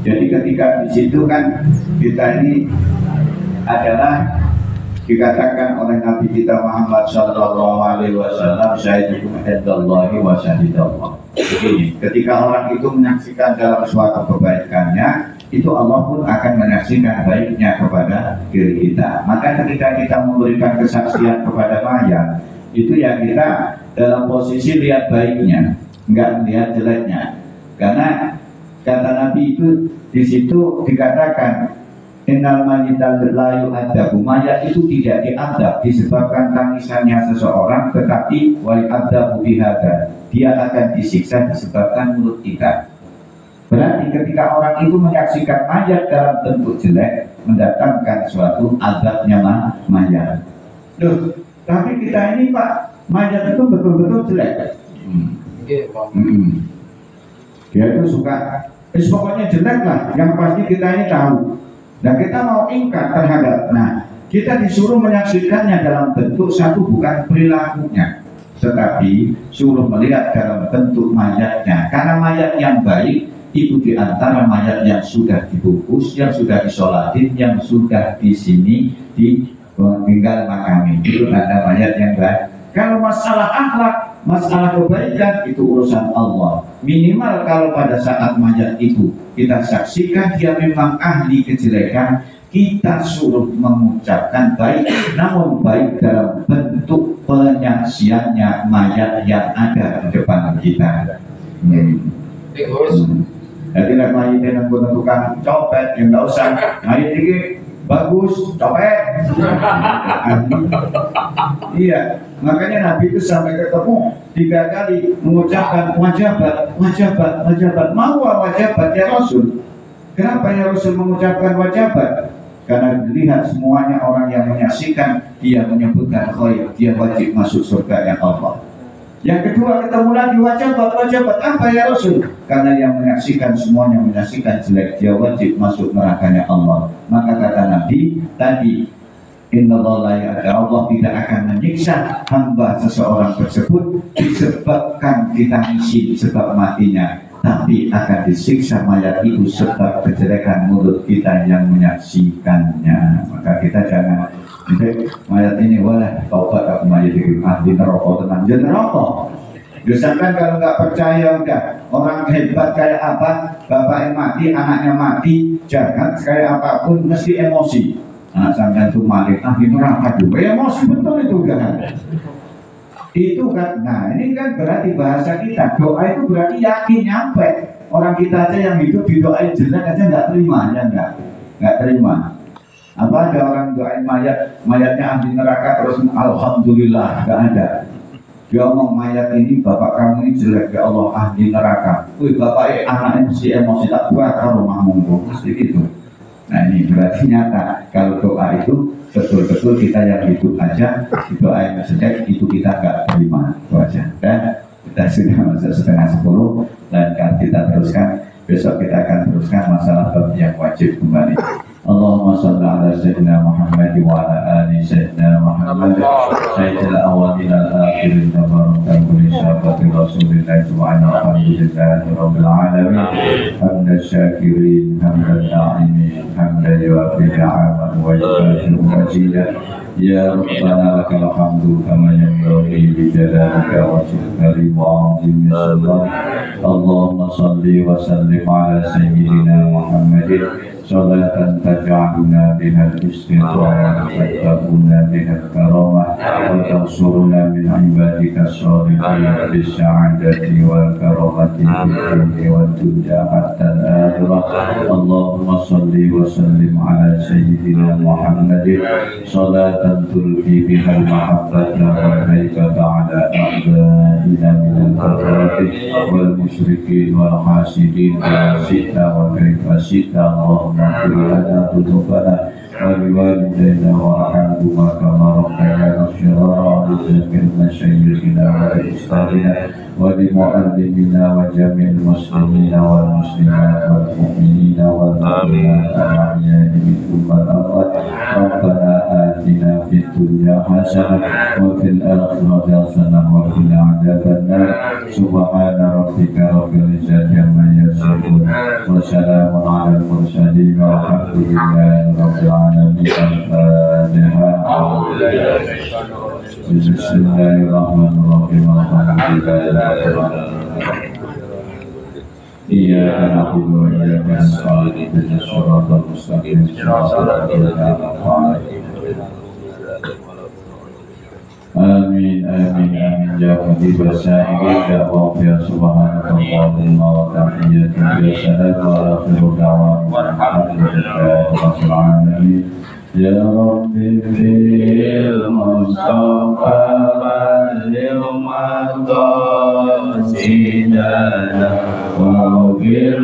Jadi ketika di situ kan kita ini adalah dikatakan oleh Nabi kita Muhammad Sallallahu Alaihi Wasallam, syahidukum indallahi wa syahidallah. Begini, ketika orang itu menyaksikan dalam suatu kebaikannya, itu Allah pun akan menyaksikan baiknya kepada diri kita. Maka ketika kita memberikan kesaksian kepada mayat, itu ya kita dalam posisi lihat baiknya, enggak melihat jeleknya. Karena kata Nabi itu di situ dikatakan innal mayyita la yu'adzabu, mayat itu tidak diadab disebabkan tangisannya seseorang, tetapi wa yu'adzabu bihadza, dia akan disiksa disebabkan mulut kita. Berarti ketika orang itu menyaksikan mayat dalam bentuk jelek, mendatangkan suatu azabnya mayat. Loh, tapi kita ini Pak, mayat itu betul-betul jelek. Dia itu suka, pokoknya jelek lah, yang pasti kita ini tahu. Dan kita mau ingkar terhadap, kita disuruh menyaksikannya dalam bentuk satu bukan perilakunya, tetapi suruh melihat dalam bentuk mayatnya. Karena mayat yang baik itu diantara mayat yang sudah dibungkus, yang sudah disolatin, yang sudah di sini tinggal makami, itu ada mayat yang baik. Kalau masalah akhlak, masalah kebaikan, itu urusan Allah. Minimal kalau pada saat mayat itu kita saksikan dia memang ahli kejelekan, kita suruh mengucapkan baik, namun baik dalam bentuk penyaksiannya mayat yang ada di depan kita. Tikus. Jadi nek mayite nang tukang copet ya enggak usah. Mayit iki bagus, copet. Iya, makanya Nabi itu sampai ketemu 3 kali mengucapkan wajabat, wajabat, wajabat. Mau wajabat ya Rasul. Kenapa ya Rasul mengucapkan wajabat? Karena dilihat semuanya orang yang menyaksikan, dia menyebutkan khair, dia wajib masuk surga yang Allah. Yang kedua ketemu lagi wajabat, wajabat apa ya Rasul? Karena yang menyaksikan semuanya menyaksikan jelek, dia wajib masuk nerakanya Allah. Maka kata Nabi tadi, Innallaha Allah tidak akan menyiksa hamba seseorang tersebut disebabkan kita misi sebab matinya, tapi akan disiksa mayat itu sebab kejelekan mulut kita yang menyaksikannya. Maka kita jangan mayat ini boleh taubat aku mayat itu ahli neraka tenang jadi neraka. Misalkan kalau nggak percaya udah orang hebat kayak apa, bapaknya mati, anaknya mati, jangan kayak apapun mesti emosi. Nah, sampai itu mati ahli neraka juga emosi betul itu kan. Itu kan, nah ini kan berarti bahasa kita doa itu berarti yakin nyampe. Orang kita aja yang hidup didoain jelek aja nggak terima, ya nggak terima. Apa ada orang doain mayatnya ahli neraka terus alhamdulillah, nggak ada. Dia ngomong mayat ini bapak kamu ini jelek ya Allah ahli neraka. Wih bapak anaknya mesti emosi tak bakar rumahmu mesti gitu. Nah ini berarti nyata kalau doa itu betul-betul kita yang hidup aja doa yang jelek itu kita nggak terima itu aja. Dan kita sudah masuk 9:30 dan kan kita teruskan besok kita akan teruskan masalah bab yang wajib kembali. Allahumma shalli ala sayyidina Muhammad wa ala ali sayyidina Muhammad sayyidil awwalin wal akhirin tabaraka kulli syafati rasulillah wa ala alhamdulillahi rabbil alamin hamdan syakirin hamdan na'imin hamdan yuwafi ni'amahu wa yukafi'u majidah ya rabbana lakal hamdu kama yanbaghi li jalalika wa karim wa 'azimi sultanik. Allahumma shalli wa sallim ala sayyidina Muhammadin salatan taj'aluna bihal istiqamah wa tabuna bihal karamah wa tansuruna min ibadika sholihin bis sa'adati wal karamati fid wa dunya hatta al-akhirah. Allahumma shalli wa sallim ala sayyidina Muhammadin salatan tulqi bihal mahabbata wa haibata ala a'da'ina min al-kafarati wal musyrikin wal hasidin wa sita wa kaifa sita. Allahumma اغفر لنا ذنوبنا ولوالدينا وارحمهما كما ربيانا صغارا ولجميع مشايخنا وأستاذنا ولمعلمنا وجميع المسلمين والمسلمات والمؤمنين والمؤمنات الأحياء منهم والأموات. ربنا آتنا في الدنيا حسنة وفي الآخرة حسنة وقنا عذاب النار. سبحان ربك رب العزة عما يصفون وسلام على المرسلين والحمد لله رب العالمين. الفاتحة. بسم الله الرحمن الرحيم الحمد لله رب العالمين. إياك نعبد وإياك نستعين اهدنا الصراط المستقيم صراط الذين أنعمت عليهم. Amin amin amin ya Rabbi basyairin ya Rabbi subhanakallahumma wa tahiyyatun ya salam wa akhiru da'wana alhamdulillahi rabbil alamin. Ya Rabbi fil Mustafa balligh maqasidana wa ghfir